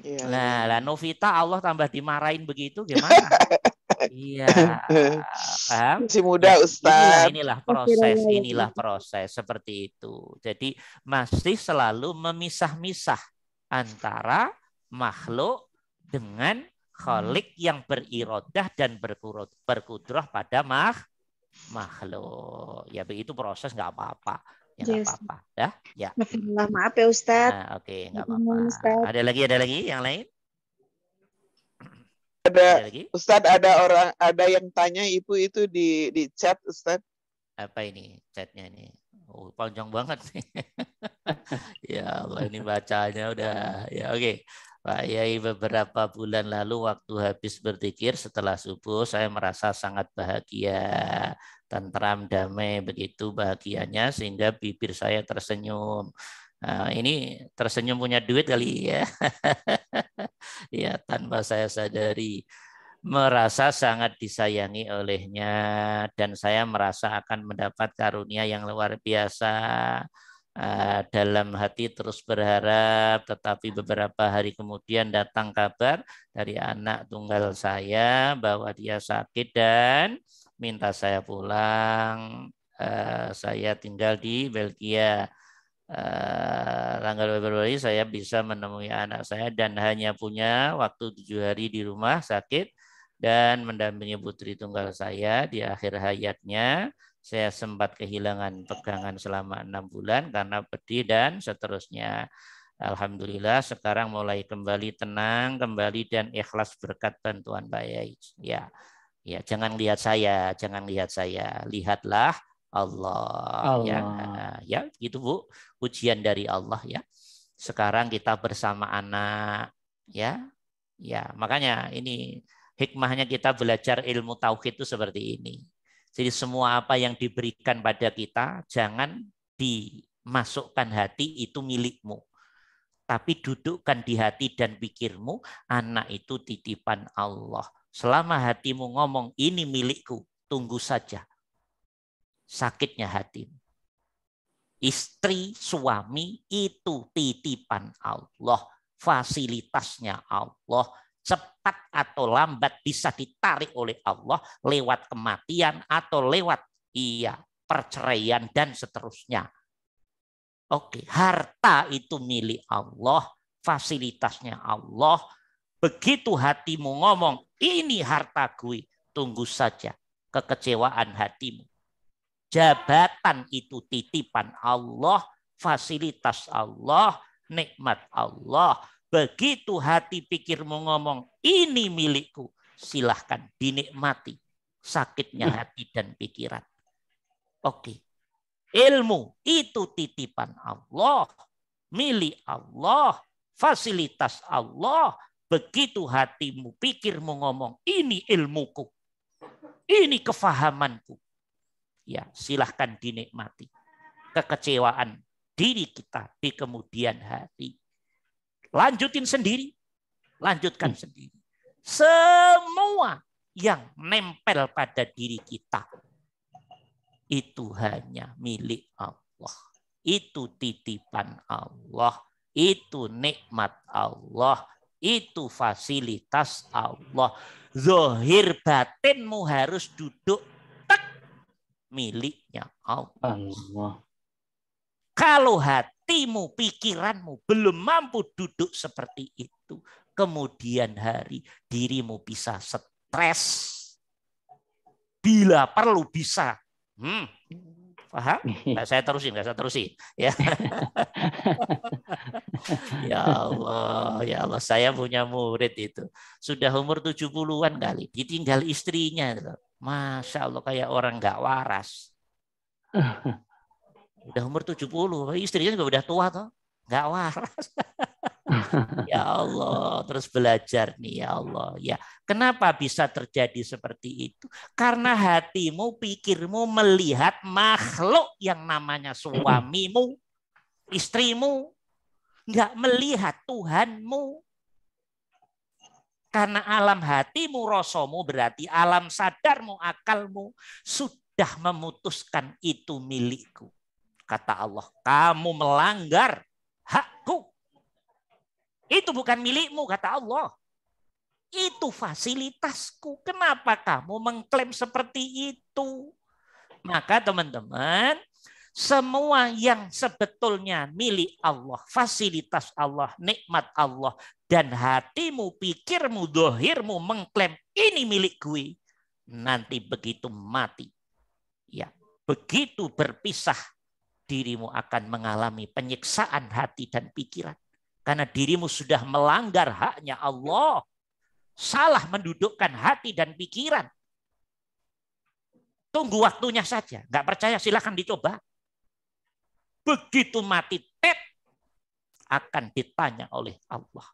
Iya, lah Novita Allah tambah dimarahin begitu gimana? Iya, paham? Masih muda Ustaz. Inilah proses seperti itu. Jadi masih selalu memisah-misah antara makhluk dengan Khalik yang berirodah dan berkudrah pada makhluk. Ya begitu proses, nggak apa-apa. Ya nggak apa-apa, dah. Ya. Maaf ya Ustaz. Oke, nggak apa-apa. Ada lagi yang lain? Ada Ustaz, ada yang tanya Ibu itu di chat Ustaz. Apa ini chatnya nih? Oh, panjang banget nih. Ya Allah, ini bacanya udah ya oke. Pak Yai, beberapa bulan lalu waktu habis berzikir setelah subuh saya merasa sangat bahagia, tentram, damai, begitu bahagianya sehingga bibir saya tersenyum. Nah, ini tersenyum punya duit kali ya. Ya, tanpa saya sadari merasa sangat disayangi olehnya dan saya merasa akan mendapat karunia yang luar biasa. Dalam hati terus berharap, tetapi beberapa hari kemudian datang kabar dari anak tunggal saya bahwa dia sakit dan minta saya pulang. Saya tinggal di Belgia. Tanggal Februari saya bisa menemui anak saya dan hanya punya waktu 7 hari di rumah sakit dan mendampingi putri tunggal saya di akhir hayatnya. Saya sempat kehilangan pegangan selama 6 bulan karena pedih dan seterusnya. Alhamdulillah sekarang mulai kembali tenang, kembali dan ikhlas berkat bantuan Pak Yai. Ya, jangan lihat saya, lihatlah Allah. Ya, gitu Bu. Ujian dari Allah ya. Sekarang kita bersama anak, ya. Ya, makanya ini hikmahnya kita belajar ilmu tauhid itu seperti ini. Jadi semua apa yang diberikan pada kita jangan dimasukkan hati itu milikmu. Tapi dudukkan di hati dan pikirmu, anak itu titipan Allah. Selama hatimu ngomong ini milikku, tunggu saja sakitnya hatimu. Istri, suami itu titipan Allah, fasilitasnya Allah. Cepat atau lambat bisa ditarik oleh Allah lewat kematian atau lewat perceraian dan seterusnya. Oke, harta itu milik Allah, fasilitasnya Allah, Begitu hatimu ngomong, ini harta gue, tunggu saja kekecewaan hatimu. Jabatan itu titipan Allah, fasilitas Allah, nikmat Allah. Begitu hati pikirmu ngomong, ini milikku, silahkan dinikmati sakitnya hati dan pikiran. Oke. Ilmu itu titipan Allah, milik Allah, fasilitas Allah. Begitu hatimu, pikirmu ngomong, ini ilmuku, ini kefahamanku. Ya, silahkan dinikmati kekecewaan diri kita di kemudian hari. Lanjutin sendiri, lanjutkan sendiri. Semua yang nempel pada diri kita itu hanya milik Allah. Itu titipan Allah. Itu nikmat Allah. Itu fasilitas Allah. Zahir batinmu harus duduk tak miliknya Allah. Kalau hatimu, pikiranmu belum mampu duduk seperti itu, kemudian hari dirimu bisa stres. Bila perlu bisa. Paham? Nggak saya terusin. Ya. Ya Allah, saya punya murid itu. Sudah umur 70-an kali. Ditinggal istrinya. Masya Allah, kayak orang nggak waras. Udah umur 70, istrinya juga udah tua toh. Nggak waras. Ya Allah, terus belajar nih ya Allah. Ya, kenapa bisa terjadi seperti itu? Karena hatimu, pikirmu melihat makhluk yang namanya suamimu, istrimu, nggak melihat Tuhanmu. Karena alam hatimu, rasamu berarti alam sadarmu, akalmu sudah memutuskan itu milikku. Kata Allah, kamu melanggar hakku. Itu bukan milikmu, kata Allah. Itu fasilitasku. Kenapa kamu mengklaim seperti itu? Maka teman-teman, semua yang sebetulnya milik Allah, fasilitas Allah, nikmat Allah, dan hatimu, pikirmu, dohirmu mengklaim ini milik gue, nanti begitu mati, ya, begitu berpisah, dirimu akan mengalami penyiksaan hati dan pikiran. Karena dirimu sudah melanggar haknya Allah. Salah mendudukkan hati dan pikiran. Tunggu waktunya saja. Nggak percaya silahkan dicoba. Begitu mati tet, akan ditanya oleh Allah.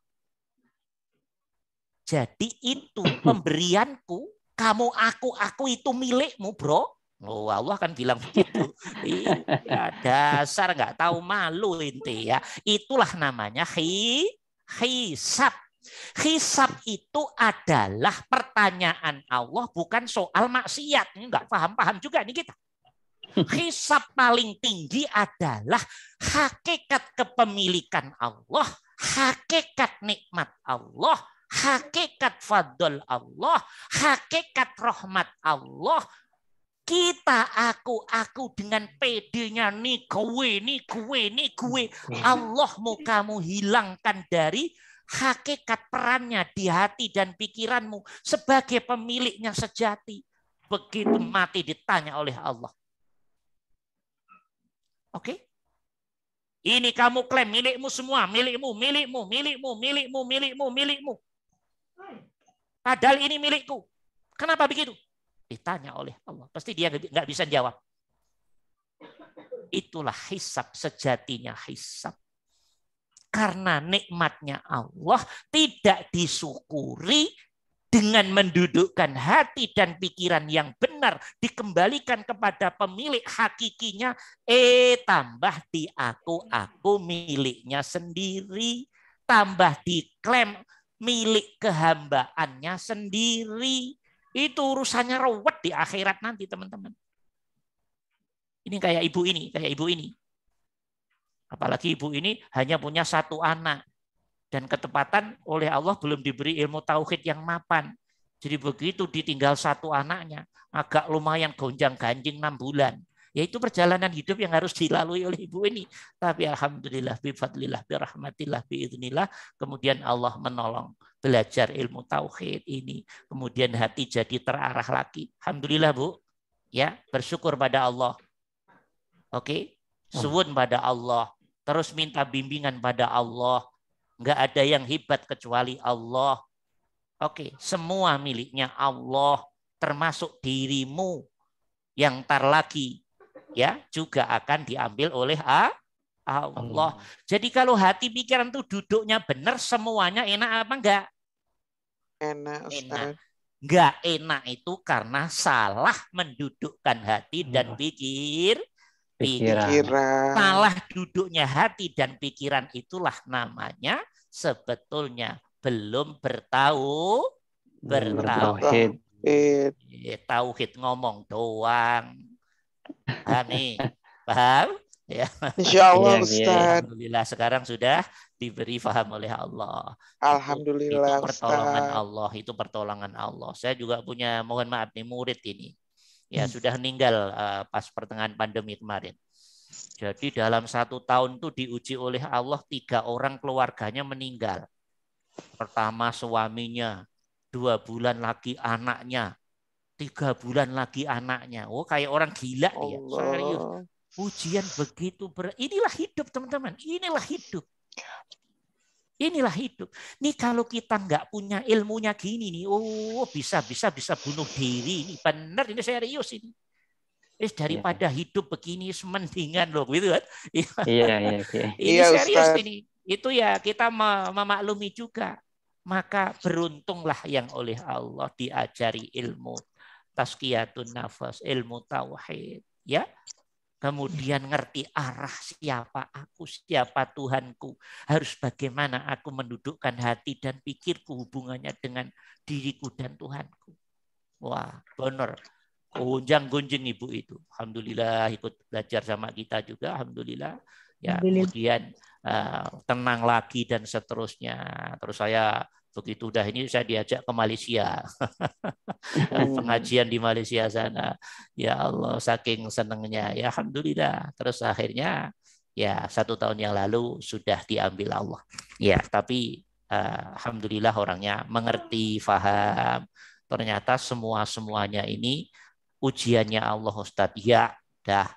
Jadi itu pemberianku. Kamu aku itu milikmu bro. Oh, Allah kan bilang begitu. Ya, dasar nggak tahu malu inti ya. Itulah namanya hisab. Hisab itu adalah pertanyaan Allah, bukan soal maksiat. Ini nggak paham juga nih kita. Hisab paling tinggi adalah hakikat kepemilikan Allah, hakikat nikmat Allah, hakikat fadl Allah, hakikat rahmat Allah. Kita aku dengan pedenya nih gue. Allah mau kamu hilangkan dari hakikat perannya di hati dan pikiranmu sebagai pemiliknya sejati. Begitu mati ditanya oleh Allah. Oke? Ini kamu klaim milikmu semua, milikmu. Padahal ini milikku. Kenapa begitu? Ditanya oleh Allah. Pasti dia nggak bisa jawab. Itulah hisab, sejatinya hisab. Karena nikmatnya Allah tidak disyukuri dengan mendudukkan hati dan pikiran yang benar, dikembalikan kepada pemilik hakikinya, tambah di aku miliknya sendiri, tambah diklaim milik kehambaannya sendiri. Itu urusannya ruwet di akhirat nanti, teman-teman. Ini kayak ibu ini. Apalagi ibu ini hanya punya satu anak. Dan ketepatan oleh Allah belum diberi ilmu tauhid yang mapan. Jadi begitu ditinggal satu anaknya, agak lumayan gonjang-ganjing 6 bulan. Yaitu perjalanan hidup yang harus dilalui oleh ibu ini. Tapi alhamdulillah, bifadlillah, birahmatillah, biidznillah, kemudian Allah menolong belajar ilmu tauhid ini. Kemudian hati jadi terarah lagi. Alhamdulillah, Bu. Ya, bersyukur pada Allah. Oke, suwun pada Allah. Terus minta bimbingan pada Allah. Enggak ada yang hebat kecuali Allah. Oke, semua miliknya Allah, termasuk dirimu yang tar lagi ya juga akan diambil oleh Allah. Jadi kalau hati pikiran tuh duduknya benar, semuanya enak apa enggak? Enak, Ustaz. Enggak enak itu karena salah mendudukkan hati dan pikiran. Salah duduknya hati dan pikiran itulah namanya sebetulnya belum bertauhid. Tauhid ngomong doang. Paham? Ya. Insya Allah, Ustaz. Alhamdulillah sekarang sudah diberi paham oleh Allah. Alhamdulillah, itu pertolongan Ustaz. Allah, itu pertolongan Allah. Saya juga punya, mohon maaf nih, murid ini. Ya sudah meninggal pas pertengahan pandemi kemarin. Jadi dalam 1 tahun tuh diuji oleh Allah 3 orang keluarganya meninggal. Pertama suaminya, 2 bulan lagi anaknya, 3 bulan lagi anaknya. Oh kayak orang gila dia. Serius. Ujian begitu inilah hidup teman-teman. Inilah hidup. Inilah hidup. Nih kalau kita nggak punya ilmunya gini nih, bisa bunuh diri. Ini benar, ini serius ini. Daripada hidup begini semendingan loh, gitu kan? Iya. Ini serius Ustaz. Ini. Itu ya kita memaklumi juga. Maka beruntunglah yang oleh Allah diajari ilmu tazkiyatun nafas, ilmu tauhid, ya. Kemudian ngerti arah siapa aku, siapa Tuhanku, harus bagaimana aku mendudukkan hati dan pikirku hubungannya dengan diriku dan Tuhanku. Wah, benar. Gonjang-gonjing ibu itu. Alhamdulillah ikut belajar sama kita juga. Alhamdulillah. Ya, kemudian tenang lagi dan seterusnya. Terus saya begitu udah ini saya diajak ke Malaysia. Pengajian di Malaysia sana. Ya Allah, saking senangnya. Ya Alhamdulillah. Terus akhirnya ya 1 tahun yang lalu sudah diambil Allah. Ya, tapi Alhamdulillah orangnya mengerti, faham. Ternyata semuanya ini ujiannya Allah Ustadz. Ya, dah.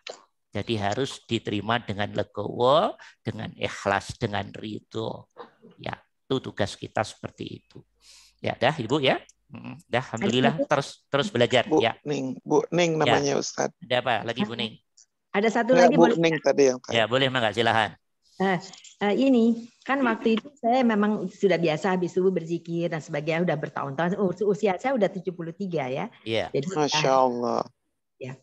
Jadi harus diterima dengan legowo, dengan ikhlas, dengan ridho. Ya, itu tugas kita seperti itu. Ya, dah Ibu ya. Dah, alhamdulillah terus belajar. Bu ya. Bu Ning namanya ya. Ustadz. Ada apa lagi Bu Ning? Ada satu lagi Bu boleh? Ning tadi yang ya boleh Mangga, silakan. Ini kan waktu itu saya memang sudah biasa habis subuh berzikir dan sebagainya, udah bertahun-tahun. Usia saya udah 73 ya. Iya. Jadi, Masya Allah. Ya.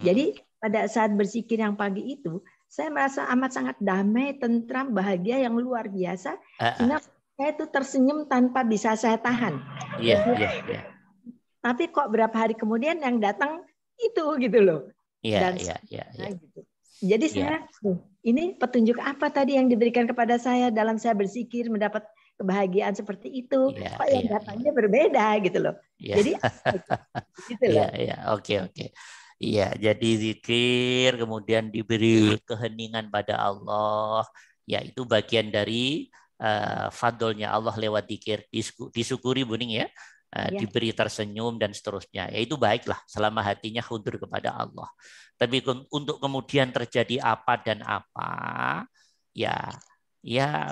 Jadi pada saat berzikir yang pagi itu, saya merasa amat sangat damai, tentram, bahagia yang luar biasa. Sehingga saya itu tersenyum tanpa bisa saya tahan. Iya. Tapi kok berapa hari kemudian yang datang itu gitu loh. Iya. Gitu. Jadi saya, ini petunjuk apa tadi yang diberikan kepada saya dalam saya berzikir mendapat kebahagiaan seperti itu. Kok yang datangnya berbeda gitu loh. Jadi gitu loh. Oke. Iya, jadi zikir kemudian diberi keheningan pada Allah. Ya, itu bagian dari fadlnya Allah lewat zikir. Disyukuri Bu Ning ya. Diberi tersenyum dan seterusnya. Ya itu baiklah selama hatinya khudur kepada Allah. Tapi untuk kemudian terjadi apa dan apa, ya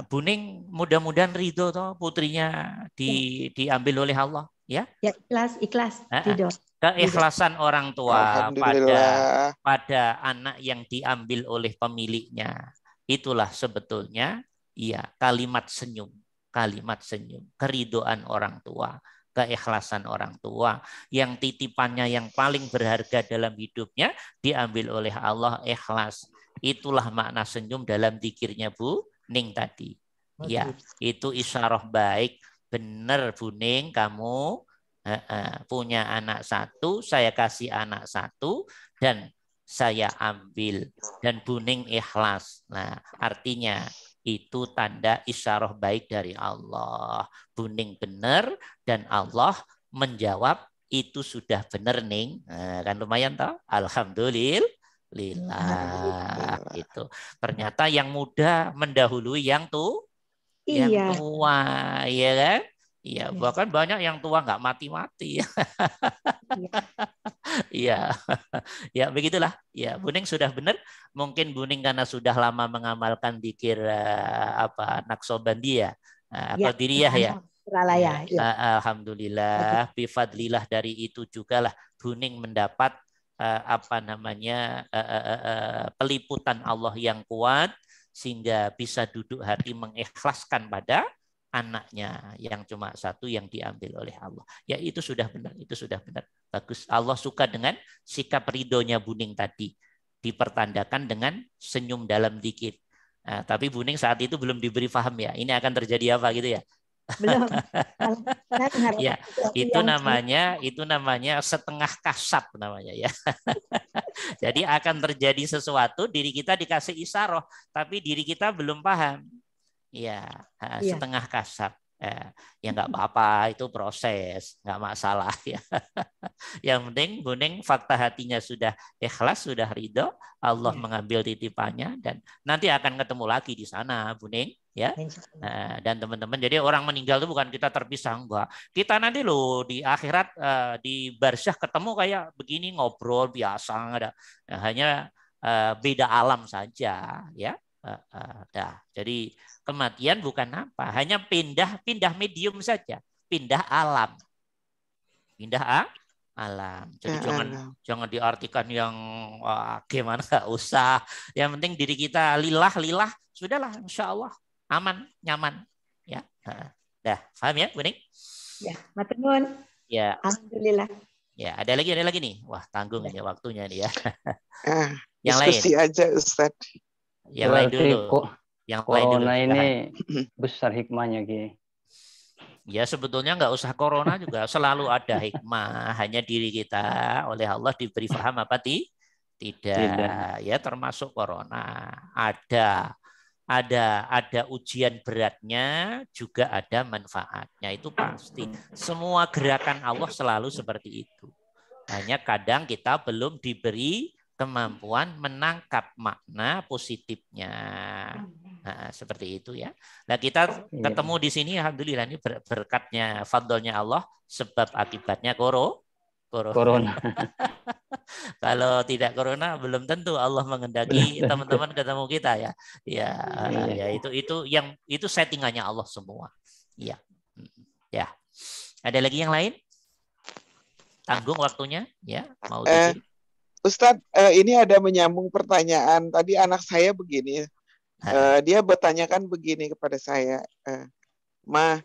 Bu Ning mudah-mudahan ridho toh putrinya diambil oleh Allah ya. Ya ikhlas ridho. Keikhlasan orang tua pada anak yang diambil oleh pemiliknya. Itulah sebetulnya kalimat senyum, keridoan orang tua, keikhlasan orang tua, yang titipannya yang paling berharga dalam hidupnya diambil oleh Allah, ikhlas. Itulah makna senyum dalam zikirnya Bu Ning tadi. Ya, itu isyarah baik. Benar Bu Ning, kamu punya anak 1, saya kasih anak 1 dan saya ambil, dan Bu Ning ikhlas. Nah, artinya itu tanda isyarah baik dari Allah. Bu Ning benar dan Allah menjawab itu sudah benar Ning. Kan lumayan toh? Alhamdulillah. lillah. Itu. Ternyata yang muda mendahului yang yang tua, ya kan? Iya, bahkan banyak yang tua nggak mati-mati. Iya, ya begitulah. Ya, Buning sudah benar. Mungkin Buning karena sudah lama mengamalkan dzikir Naqsabandi ya, atau diriyah ya. Alhamdulillah, bifadlillah dari itu juga lah Buning mendapat peliputan Allah yang kuat sehingga bisa duduk hati mengikhlaskan pada anaknya yang cuma satu yang diambil oleh Allah. Ya itu sudah benar, itu sudah benar. Bagus. Allah suka dengan sikap ridhonya Buning tadi. Dipertandakan dengan senyum dalam dzikir. Nah, tapi Buning saat itu belum diberi paham ya. Ini akan terjadi apa gitu ya? Belum. Ya, itu namanya setengah kasat namanya ya. Jadi akan terjadi sesuatu, diri kita dikasih isyarah, tapi diri kita belum paham. Ya, setengah kasat. Ya nggak apa-apa, itu proses, nggak masalah ya. Yang penting Buning fakta hatinya sudah ikhlas, sudah ridho, Allah mengambil titipannya dan nanti akan ketemu lagi di sana Buning ya. Dan teman-teman, jadi orang meninggal itu bukan kita terpisah, enggak. Kita nanti loh di akhirat di barsyah ketemu kayak begini, ngobrol biasa, ada hanya beda alam saja ya. Jadi kematian bukan apa, hanya pindah medium saja, pindah alam, alam. Jadi jangan diartikan yang gimana, nggak usah. Yang penting diri kita lillah, sudahlah, insya Allah aman, nyaman, ya. Dah, paham ya, Buning? Ya, matur nuwun. Ya. Alhamdulillah. Ya, ada lagi nih. Wah, tanggung ini waktunya nih ya. Yang diskusi lain aja, Ustaz. Yang lain dulu. Yang corona lain dulu. Ini besar hikmahnya, Ki. Ya sebetulnya nggak usah corona juga selalu ada hikmah. Hanya diri kita oleh Allah diberi paham apa tidak. Ya termasuk corona. Ada ujian beratnya, juga ada manfaatnya. Itu pasti. Semua gerakan Allah selalu seperti itu. Hanya kadang kita belum diberi kemampuan menangkap makna positifnya. Nah, seperti itu ya. Nah, kita ketemu di sini alhamdulillah, ini berkatnya fadlnya Allah, sebab akibatnya corona. Kalau tidak corona belum tentu Allah mengendaki teman-teman ketemu kita ya. Ya itu settingannya Allah semua. Iya. Ya. Ada lagi yang lain? Tanggung waktunya ya, mau dikit. Ustadz, ini ada menyambung pertanyaan. Tadi anak saya begini, dia bertanyakan begini kepada saya, Ma,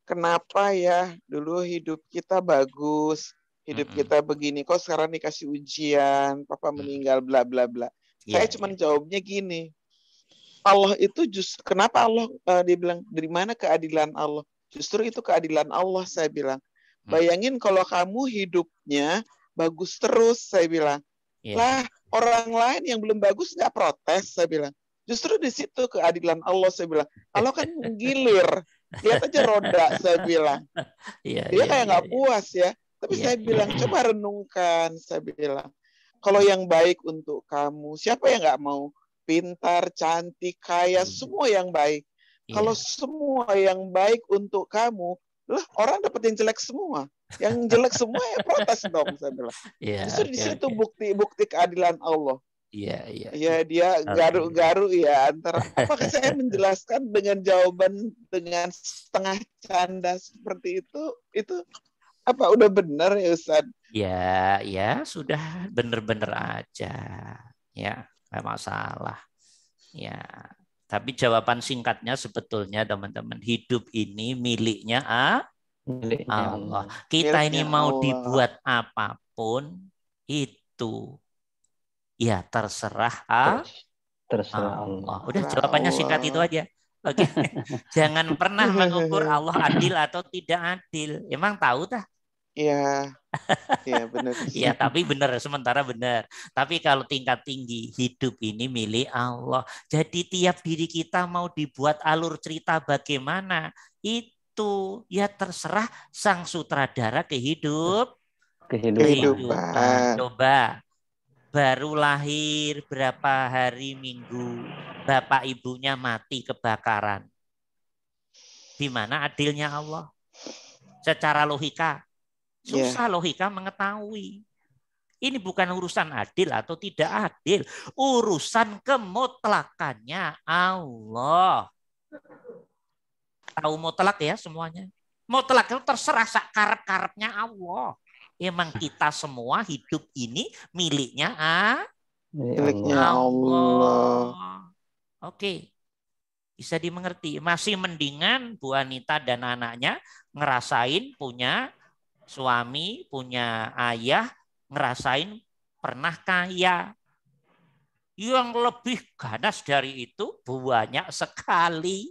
kenapa ya dulu hidup kita bagus, hidup kita begini, kok sekarang dikasih ujian, Papa meninggal, bla bla bla. Saya cuma jawabnya gini, Allah itu justru, kenapa Allah dibilang dari mana keadilan Allah? Justru itu keadilan Allah, saya bilang. Bayangin kalau kamu hidupnya bagus terus, saya bilang. Lah orang lain yang belum bagus nggak protes, saya bilang. Justru di situ keadilan Allah, saya bilang. Allah kan menggilir, lihat aja roda, saya bilang. Dia kayak nggak puas ya. Tapi saya bilang coba renungkan, saya bilang. Kalau yang baik untuk kamu, siapa yang nggak mau? Pintar, cantik, kaya, semua yang baik. Kalau semua yang baik untuk kamu, lah orang dapat yang jelek semua. Yang jelek semua ya protes dong, saya bilang. Justru di situ bukti keadilan Allah. Ya dia garu-garu ya antara. Apakah saya menjelaskan dengan jawaban dengan setengah canda seperti itu? Itu apa udah benar ya Ustaz? Ya sudah benar-benar aja. Ya nggak masalah. Ya. Tapi jawaban singkatnya sebetulnya teman-teman, hidup ini miliknya Allah. Kita ini mau dibuat apapun itu ya terserah Allah. Udah jawabannya singkat itu aja. Oke. Jangan pernah mengukur Allah adil atau tidak adil. Emang tahu tah? Iya. Iya benar. Iya, tapi benar, sementara benar. Tapi kalau tingkat tinggi, hidup ini milik Allah. Jadi tiap diri kita mau dibuat alur cerita bagaimana, itu ya terserah sang sutradara kehidupan. Coba baru lahir berapa hari minggu, bapak ibunya mati kebakaran. Di mana adilnya Allah? Secara logika, susah logika mengetahui. Ini bukan urusan adil atau tidak adil. Urusan kemutlakannya Allah. Tahu mutlak ya semuanya? Mutlak itu terserah sakarep-karepnya Allah. Emang kita semua hidup ini miliknya Allah. Oke. Bisa dimengerti. Masih mendingan Bu Anita dan anaknya ngerasain punya suami, punya ayah, ngerasain pernah kaya. Yang lebih ganas dari itu banyak sekali.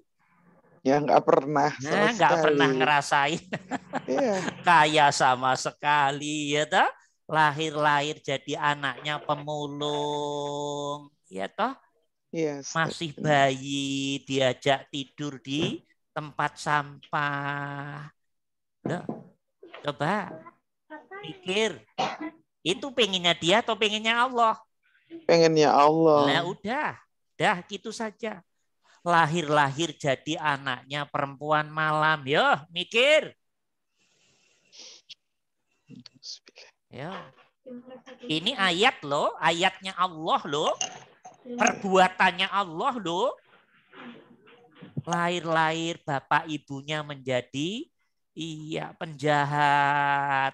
Ya nggak pernah. Nah, nggak pernah ngerasain kaya sama sekali, ya toh. Lahir-lahir jadi anaknya pemulung, ya toh. Yes, masih bayi diajak tidur di tempat sampah. Loh, coba pikir, itu pengennya dia atau pengennya Allah? Pengennya Allah. Nah udah gitu saja. Lahir-lahir jadi anaknya perempuan malam, yo mikir. Yo. Ini ayat loh, ayatnya Allah loh. Perbuatannya Allah loh. Lahir-lahir bapak ibunya menjadi penjahat.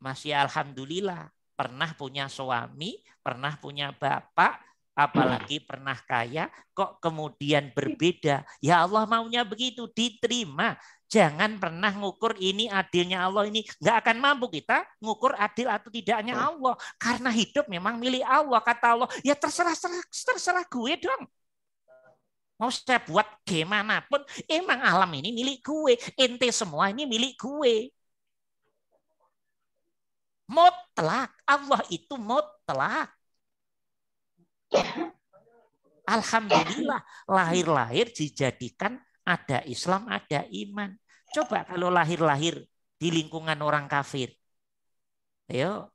Masih alhamdulillah pernah punya suami, pernah punya bapak, apalagi pernah kaya, kok kemudian berbeda. Ya Allah maunya begitu, diterima. Jangan pernah ngukur ini adilnya Allah, ini nggak akan mampu kita ngukur adil atau tidaknya Allah. Karena hidup memang milik Allah. Kata Allah, ya terserah gue dong. Mau saya buat gimana pun, emang alam ini milik gue. Ente semua ini milik gue. Mutlak. Allah itu mutlak. Alhamdulillah lahir-lahir dijadikan ada Islam, ada iman. Coba kalau lahir-lahir di lingkungan orang kafir. Ayo.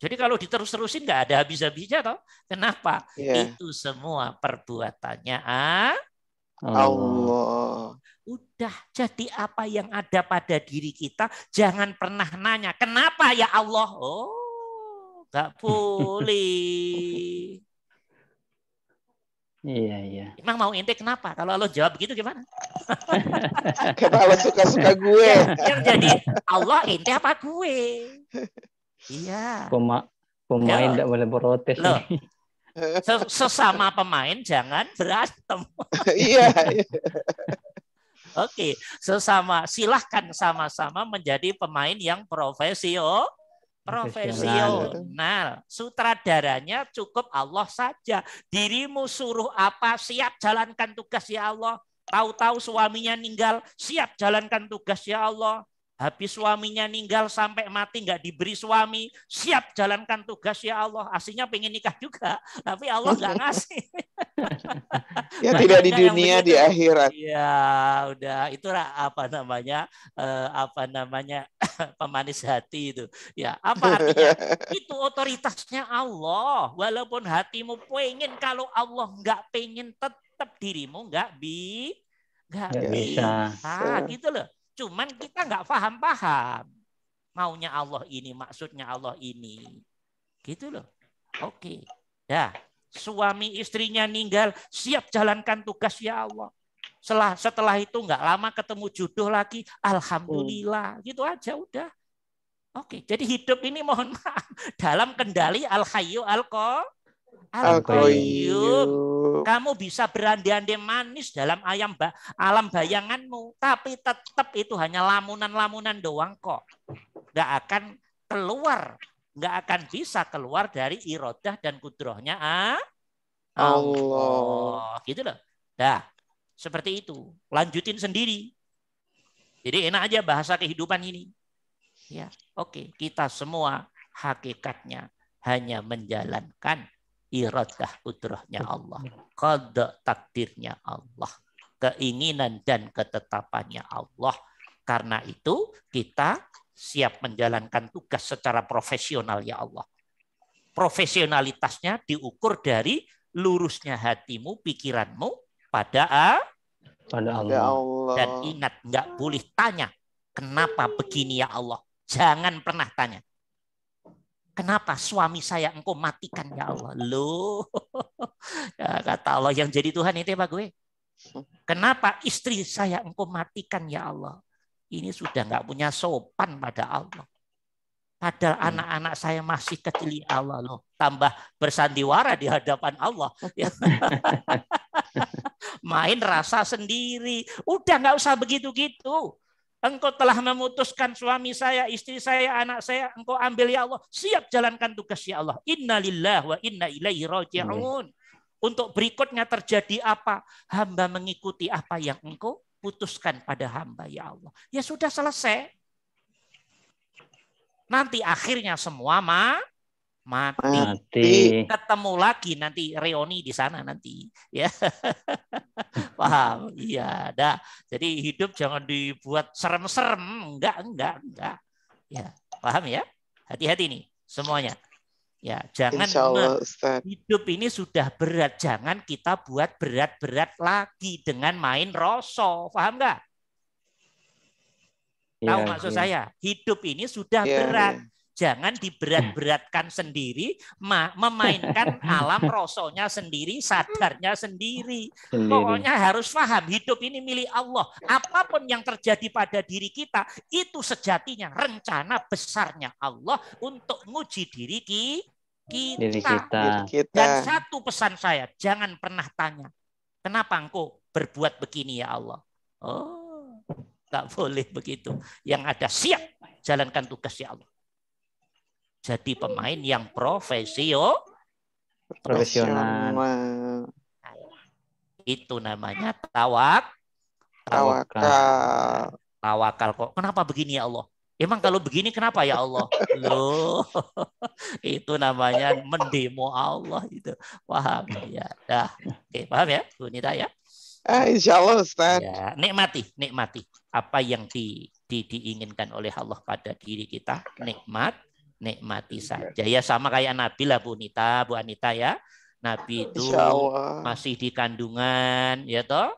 Jadi kalau diterus-terusin nggak ada habis-habisnya toh. Kenapa? Itu semua perbuatannya Allah. Udah, jadi apa yang ada pada diri kita jangan pernah nanya, kenapa ya Allah? Oh, nggak boleh. Iya. Emang mau ente kenapa? Kalau Allah jawab begitu gimana? Karena Allah suka-suka gue. Yang jadi Allah ente apa gue? Iya. Pemain tidak boleh protes. Loh. Sesama pemain jangan berantem. Iya. Oke, silahkan sama-sama menjadi pemain yang profesional. Sutradaranya cukup Allah saja. Dirimu suruh apa, siap jalankan tugas ya Allah. Tahu-tahu suaminya meninggal, siap jalankan tugas ya Allah. Habis suaminya meninggal sampai mati nggak diberi suami, siap jalankan tugas ya Allah. Aslinya pengen nikah juga, tapi Allah nggak ngasih. Ya tidak di dunia, di akhirat. Ya udah, itulah apa namanya pemanis hati itu. Ya apa artinya? Itu otoritasnya Allah. Walaupun hatimu pengen, kalau Allah nggak pengen, tetap dirimu nggak bisa. Gitu loh. Cuman kita nggak paham. Maunya Allah ini, maksudnya Allah ini. Gitu loh. Oke. Dah, suami istrinya meninggal, siap jalankan tugas ya Allah. Setelah itu nggak lama ketemu jodoh lagi, alhamdulillah. Gitu aja udah. Oke, jadi hidup ini mohon maaf dalam kendali Al-Hayyu Al-Qayyum. Kamu bisa berandai-andai manis dalam alam bayanganmu, tapi tetap itu hanya lamunan-lamunan doang kok. Nggak akan keluar, nggak akan bisa keluar dari irodah dan kudrohnya Allah. Gitu loh. Dah, seperti itu. Lanjutin sendiri. Jadi enak aja bahasa kehidupan ini. Ya, oke. Kita semua hakikatnya hanya menjalankan iradah kudrohnya Allah, qada takdirnya Allah, keinginan dan ketetapannya Allah. Karena itu kita siap menjalankan tugas secara profesional ya Allah. Profesionalitasnya diukur dari lurusnya hatimu, pikiranmu pada Allah. Dan ingat, nggak boleh tanya, kenapa begini ya Allah? Jangan pernah tanya. Kenapa suami saya engkau matikan ya Allah? Loh, ya, kata Allah yang jadi Tuhan itu Pak gue. Kenapa istri saya engkau matikan ya Allah? Ini sudah nggak punya sopan pada Allah. Padahal anak-anak saya masih kecil ya Allah loh. Tambah bersandiwara di hadapan Allah. Main rasa sendiri. Udah nggak usah begitu-gitu. Engkau telah memutuskan suami saya, istri saya, anak saya. Engkau ambil ya Allah. Siap jalankan tugas ya Allah. Inna lillahi wa inna ilaihi raji'un. Untuk berikutnya terjadi apa? Hamba mengikuti apa yang engkau putuskan pada hamba ya Allah. Ya sudah selesai. Nanti akhirnya semua mati. Ketemu lagi nanti reuni di sana nanti. Ya. Paham? Iya, dah. Jadi hidup jangan dibuat serem-serem, enggak. Ya, paham ya? Hati-hati nih semuanya. Ya, jangan hidup ini sudah berat, jangan kita buat berat-berat lagi dengan main rasa. Paham enggak? Tahu maksud saya? Hidup ini sudah berat. Jangan diberat-beratkan sendiri, memainkan alam rosonya sendiri, sadarnya sendiri. Pokoknya harus paham, hidup ini milik Allah. Apapun yang terjadi pada diri kita, itu sejatinya rencana besarnya Allah untuk menguji diri kita. Dan satu pesan saya, jangan pernah tanya, kenapa engkau berbuat begini ya Allah? Oh, tak boleh begitu. Yang ada siap, jalankan tugas ya Allah. Jadi pemain yang profesional. Itu namanya tawakal. Tawakal kok. Kenapa begini ya Allah? Emang kalau begini kenapa ya Allah? Loh, itu namanya mendemo Allah itu. Paham ya? Dah. Oke, paham ya, Bu Nita ya? Insya Allah Ustaz. Ya, nikmati apa yang diinginkan oleh Allah pada diri kita. Nikmati saja ya, sama kayak Nabi lah Bu Anita ya. Nabi itu masih di kandungan ya toh,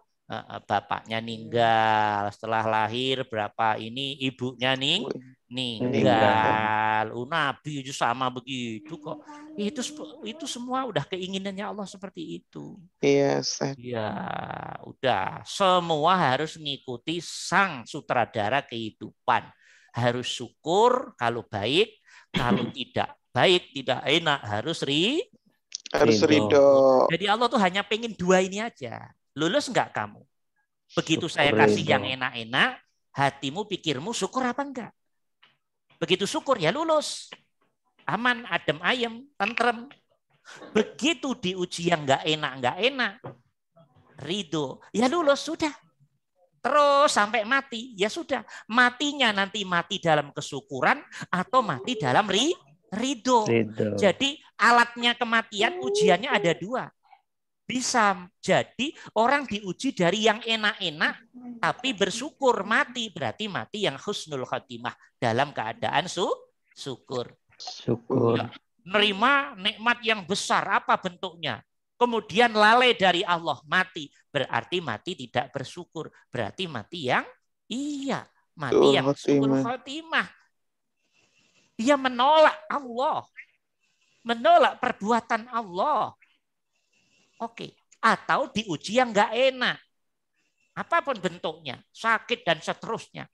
bapaknya meninggal, setelah lahir berapa ini ibunya meninggal. Nabi itu sama begitu kok. Itu semua udah keinginannya Allah seperti itu. Iya, ya udah, semua harus mengikuti sang sutradara kehidupan. Harus syukur kalau baik, kalau tidak baik, tidak enak, harus ridho. Jadi Allah tuh hanya pengen dua ini aja. Lulus enggak kamu? Begitu saya kasih yang enak-enak, hatimu, pikirmu syukur apa enggak? Begitu syukur ya lulus. Aman, adem ayem, tentrem. Begitu diuji yang enggak enak, ridho. Ya lulus, sudah. Terus sampai mati, ya sudah. Matinya nanti mati dalam kesyukuran atau mati dalam ridho. Jadi alatnya kematian, ujiannya ada dua. Bisa jadi orang diuji dari yang enak-enak, tapi bersyukur mati. Berarti mati yang husnul khotimah, dalam keadaan syukur. Ya, nerima nikmat yang besar, apa bentuknya? Kemudian lalai dari Allah, mati. Berarti mati tidak bersyukur. Berarti mati yang syukur khotimah. Dia menolak Allah. Menolak perbuatan Allah. Oke. Atau diuji yang enggak enak. Apapun bentuknya. Sakit dan seterusnya.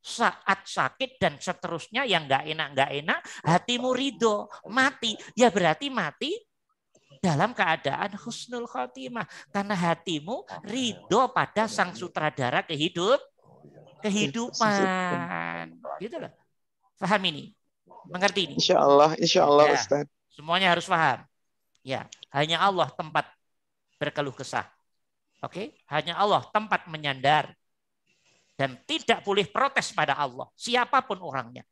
Saat sakit dan seterusnya yang enggak enak, hatimu ridho. Mati. Ya berarti mati dalam keadaan husnul khotimah, karena hatimu ridho pada sang sutradara kehidupan. Gitu loh. Paham ini? Mengerti ini? Insya Allah ya, Ustaz. Semuanya harus paham. Ya, hanya Allah tempat berkeluh kesah. Oke? Hanya Allah tempat menyandar. Dan tidak boleh protes pada Allah, siapapun orangnya.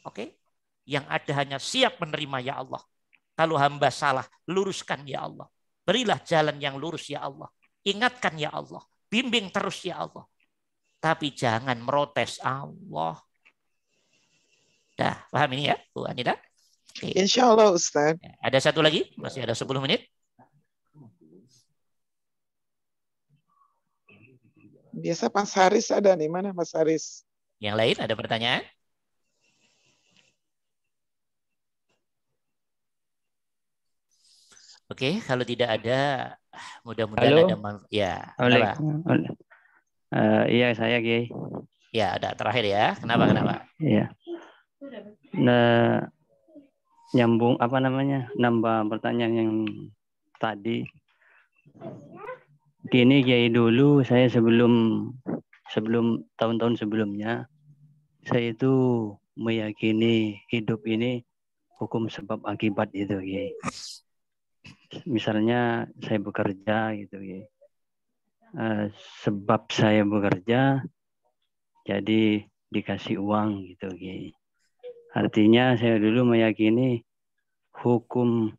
Oke? Yang ada hanya siap menerima ya Allah. Kalau hamba salah, luruskan ya Allah. Berilah jalan yang lurus ya Allah. Ingatkan ya Allah. Bimbing terus ya Allah. Tapi jangan merotes Allah. Dah, paham ini ya, Bu Anita? Insya Allah Ustaz. Ada satu lagi? Masih ada 10 menit? Biasa Mas Haris ada nih. Mana Mas Haris? Yang lain ada pertanyaan? Oke, kalau tidak ada, mudah-mudahan ada ya. Iya saya Kiai. Ya, ada terakhir ya. Kenapa? Iya. Nah, nyambung nambah pertanyaan yang tadi. Gini Kiai, dulu saya sebelum tahun-tahun sebelumnya saya itu meyakini hidup ini hukum sebab akibat itu Kiai. Misalnya saya bekerja gitu Kiai. Sebab saya bekerja jadi dikasih uang gitu Kiai. Artinya saya dulu meyakini hukum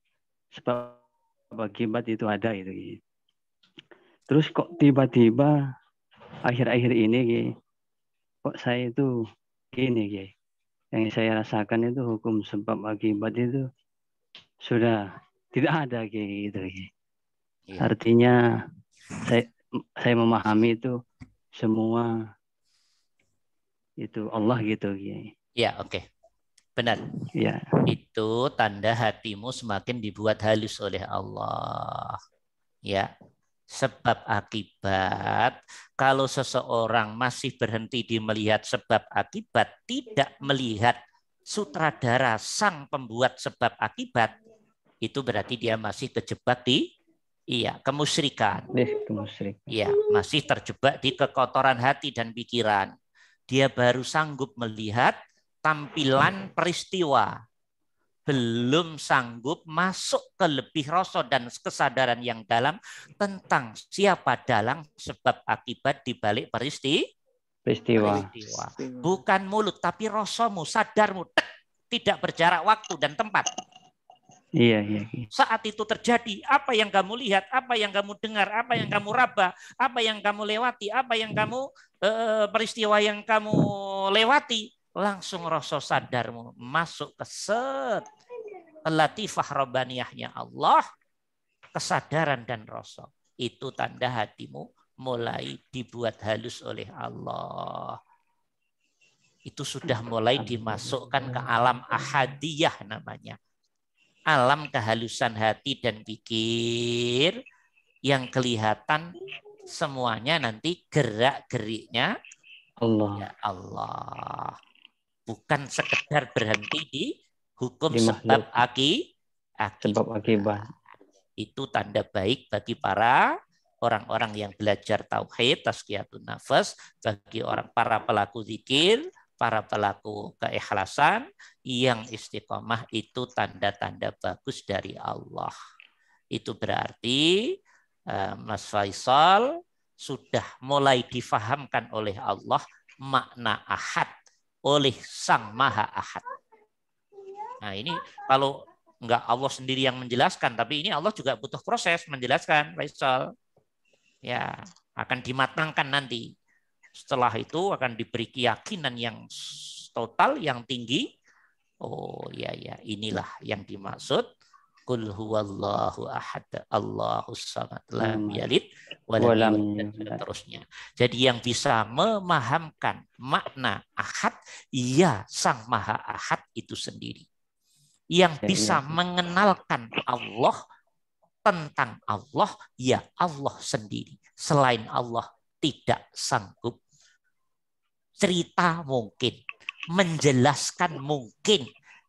sebab akibat itu ada gitu Kiai. Terus kok tiba-tiba akhir-akhir ini Kiai, kok saya itu gini Kiai. Yang saya rasakan itu hukum sebab akibat itu sudah tidak ada Kiai gitu Kiai. Artinya saya memahami itu semua itu Allah gitu Kiai. Ya, oke. Benar. Ya. Itu tanda hatimu semakin dibuat halus oleh Allah. Ya. Sebab akibat, kalau seseorang masih berhenti di melihat sebab akibat, tidak melihat sutradara sang pembuat sebab akibat, itu berarti dia masih terjebak di kemusyrikan. Iya, masih terjebak di kekotoran hati dan pikiran. Dia baru sanggup melihat tampilan peristiwa, belum sanggup masuk ke lebih rasa dan kesadaran yang dalam tentang siapa dalang sebab akibat di balik peristiwa. Bukan mulut, tapi rasamu, sadarmu, tidak berjarak waktu dan tempat. Iya. Saat itu terjadi, apa yang kamu lihat, apa yang kamu dengar, apa yang kamu raba, apa yang kamu lewati, apa yang kamu peristiwa yang kamu lewati, langsung rasa sadarmu masuk ke latifah rabbaniyahnya Allah, kesadaran dan rasa. Itu tanda hatimu mulai dibuat halus oleh Allah. Itu sudah mulai dimasukkan ke alam ahadiyah namanya. Alam kehalusan hati dan pikir yang kelihatan semuanya nanti gerak-geriknya Allah. Ya Allah. Bukan sekedar berhenti di hukum sebab akibat. Itu tanda baik bagi para orang-orang yang belajar tauhid, tazkiyatun nafas, bagi para pelaku zikir, para pelaku keikhlasan yang istiqomah. Itu tanda-tanda bagus dari Allah. Itu berarti Mas Faisal sudah mulai difahamkan oleh Allah makna ahad oleh Sang Maha Ahad. Nah ini kalau enggak Allah sendiri yang menjelaskan, tapi ini Allah juga butuh proses menjelaskan, Faisal. Ya, akan dimatangkan nanti. Setelah itu akan diberi keyakinan yang total, yang tinggi. Oh ya, inilah yang dimaksud. Qul huwallahu ahad, Allahus samad, lam yalid wa lam yulad, dan seterusnya. Jadi yang bisa memahamkan makna ahad, ya Sang Maha Ahad itu sendiri. Yang bisa mengenalkan Allah, tentang Allah, ya Allah sendiri. Selain Allah tidak sanggup. Cerita mungkin, menjelaskan mungkin,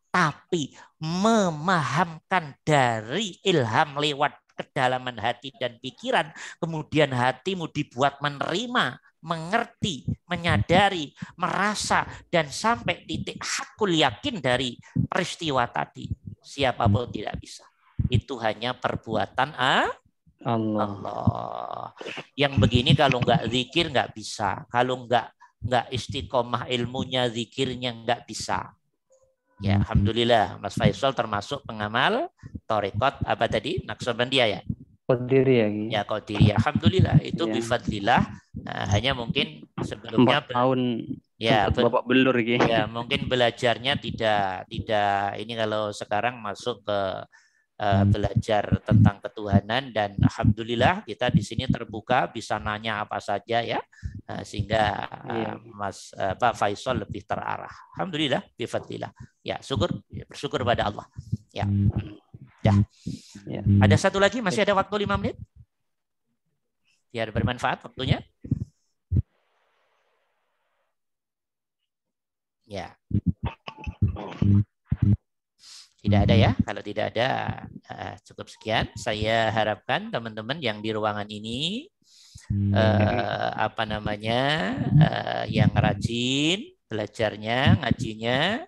tapi memahamkan dari ilham lewat kedalaman hati dan pikiran, kemudian hatimu dibuat menerima, mengerti, menyadari, merasa, dan sampai titik hakul yakin dari peristiwa tadi. Siapapun tidak bisa. Itu hanya perbuatan Allah. Yang begini kalau nggak zikir nggak bisa. Kalau nggak istiqomah ilmunya, zikirnya nggak bisa. Ya, alhamdulillah Mas Faisal termasuk pengamal tarekat apa tadi? Naqsabandiyah ya? Qadiriyah. Ya, Qadiriyah. Alhamdulillah itu bifadlillah. Hanya mungkin sebelumnya 4 tahun Ya, Bapak belur gitu. Ya, mungkin belajarnya tidak ini kalau sekarang masuk ke belajar tentang ketuhanan, dan alhamdulillah kita di sini terbuka, bisa nanya apa saja ya, sehingga Mas Pak Faisal lebih terarah. Alhamdulillah, bifadlillah. Ya, bersyukur pada Allah. Ya. Ya. Ada satu lagi, masih ada waktu 5 menit. Biar bermanfaat waktunya. Ya. Tidak ada ya. Kalau tidak ada, cukup sekian. Saya harapkan teman-teman yang di ruangan ini yang rajin belajarnya, ngajinya,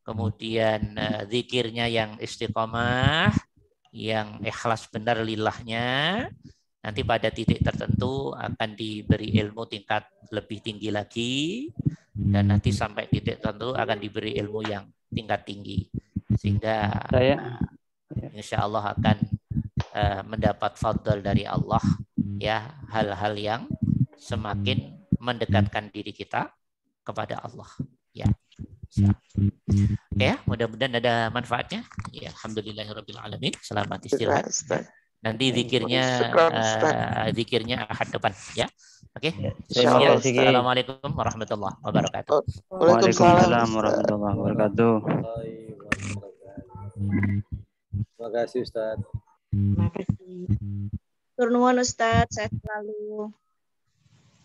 kemudian zikirnya yang istiqomah, yang ikhlas benar lillahnya, nanti pada titik tertentu akan diberi ilmu tingkat lebih tinggi lagi, dan nanti sampai titik tertentu akan diberi ilmu yang tingkat tinggi, sehingga insya Allah akan mendapat fadl dari Allah, ya, hal-hal yang semakin mendekatkan diri kita kepada Allah, ya. Oke ya, mudah-mudahan ada manfaatnya. Ya, alhamdulillahirabbil alamin. Selamat istirahat. Nanti zikirnya ahad depan ya. Oke. Assalamualaikum warahmatullahi wabarakatuh. Waalaikumsalam warahmatullahi wabarakatuh. Terima kasih Ustaz. Terima kasih. Tur nuwun Ustaz, sehat selalu.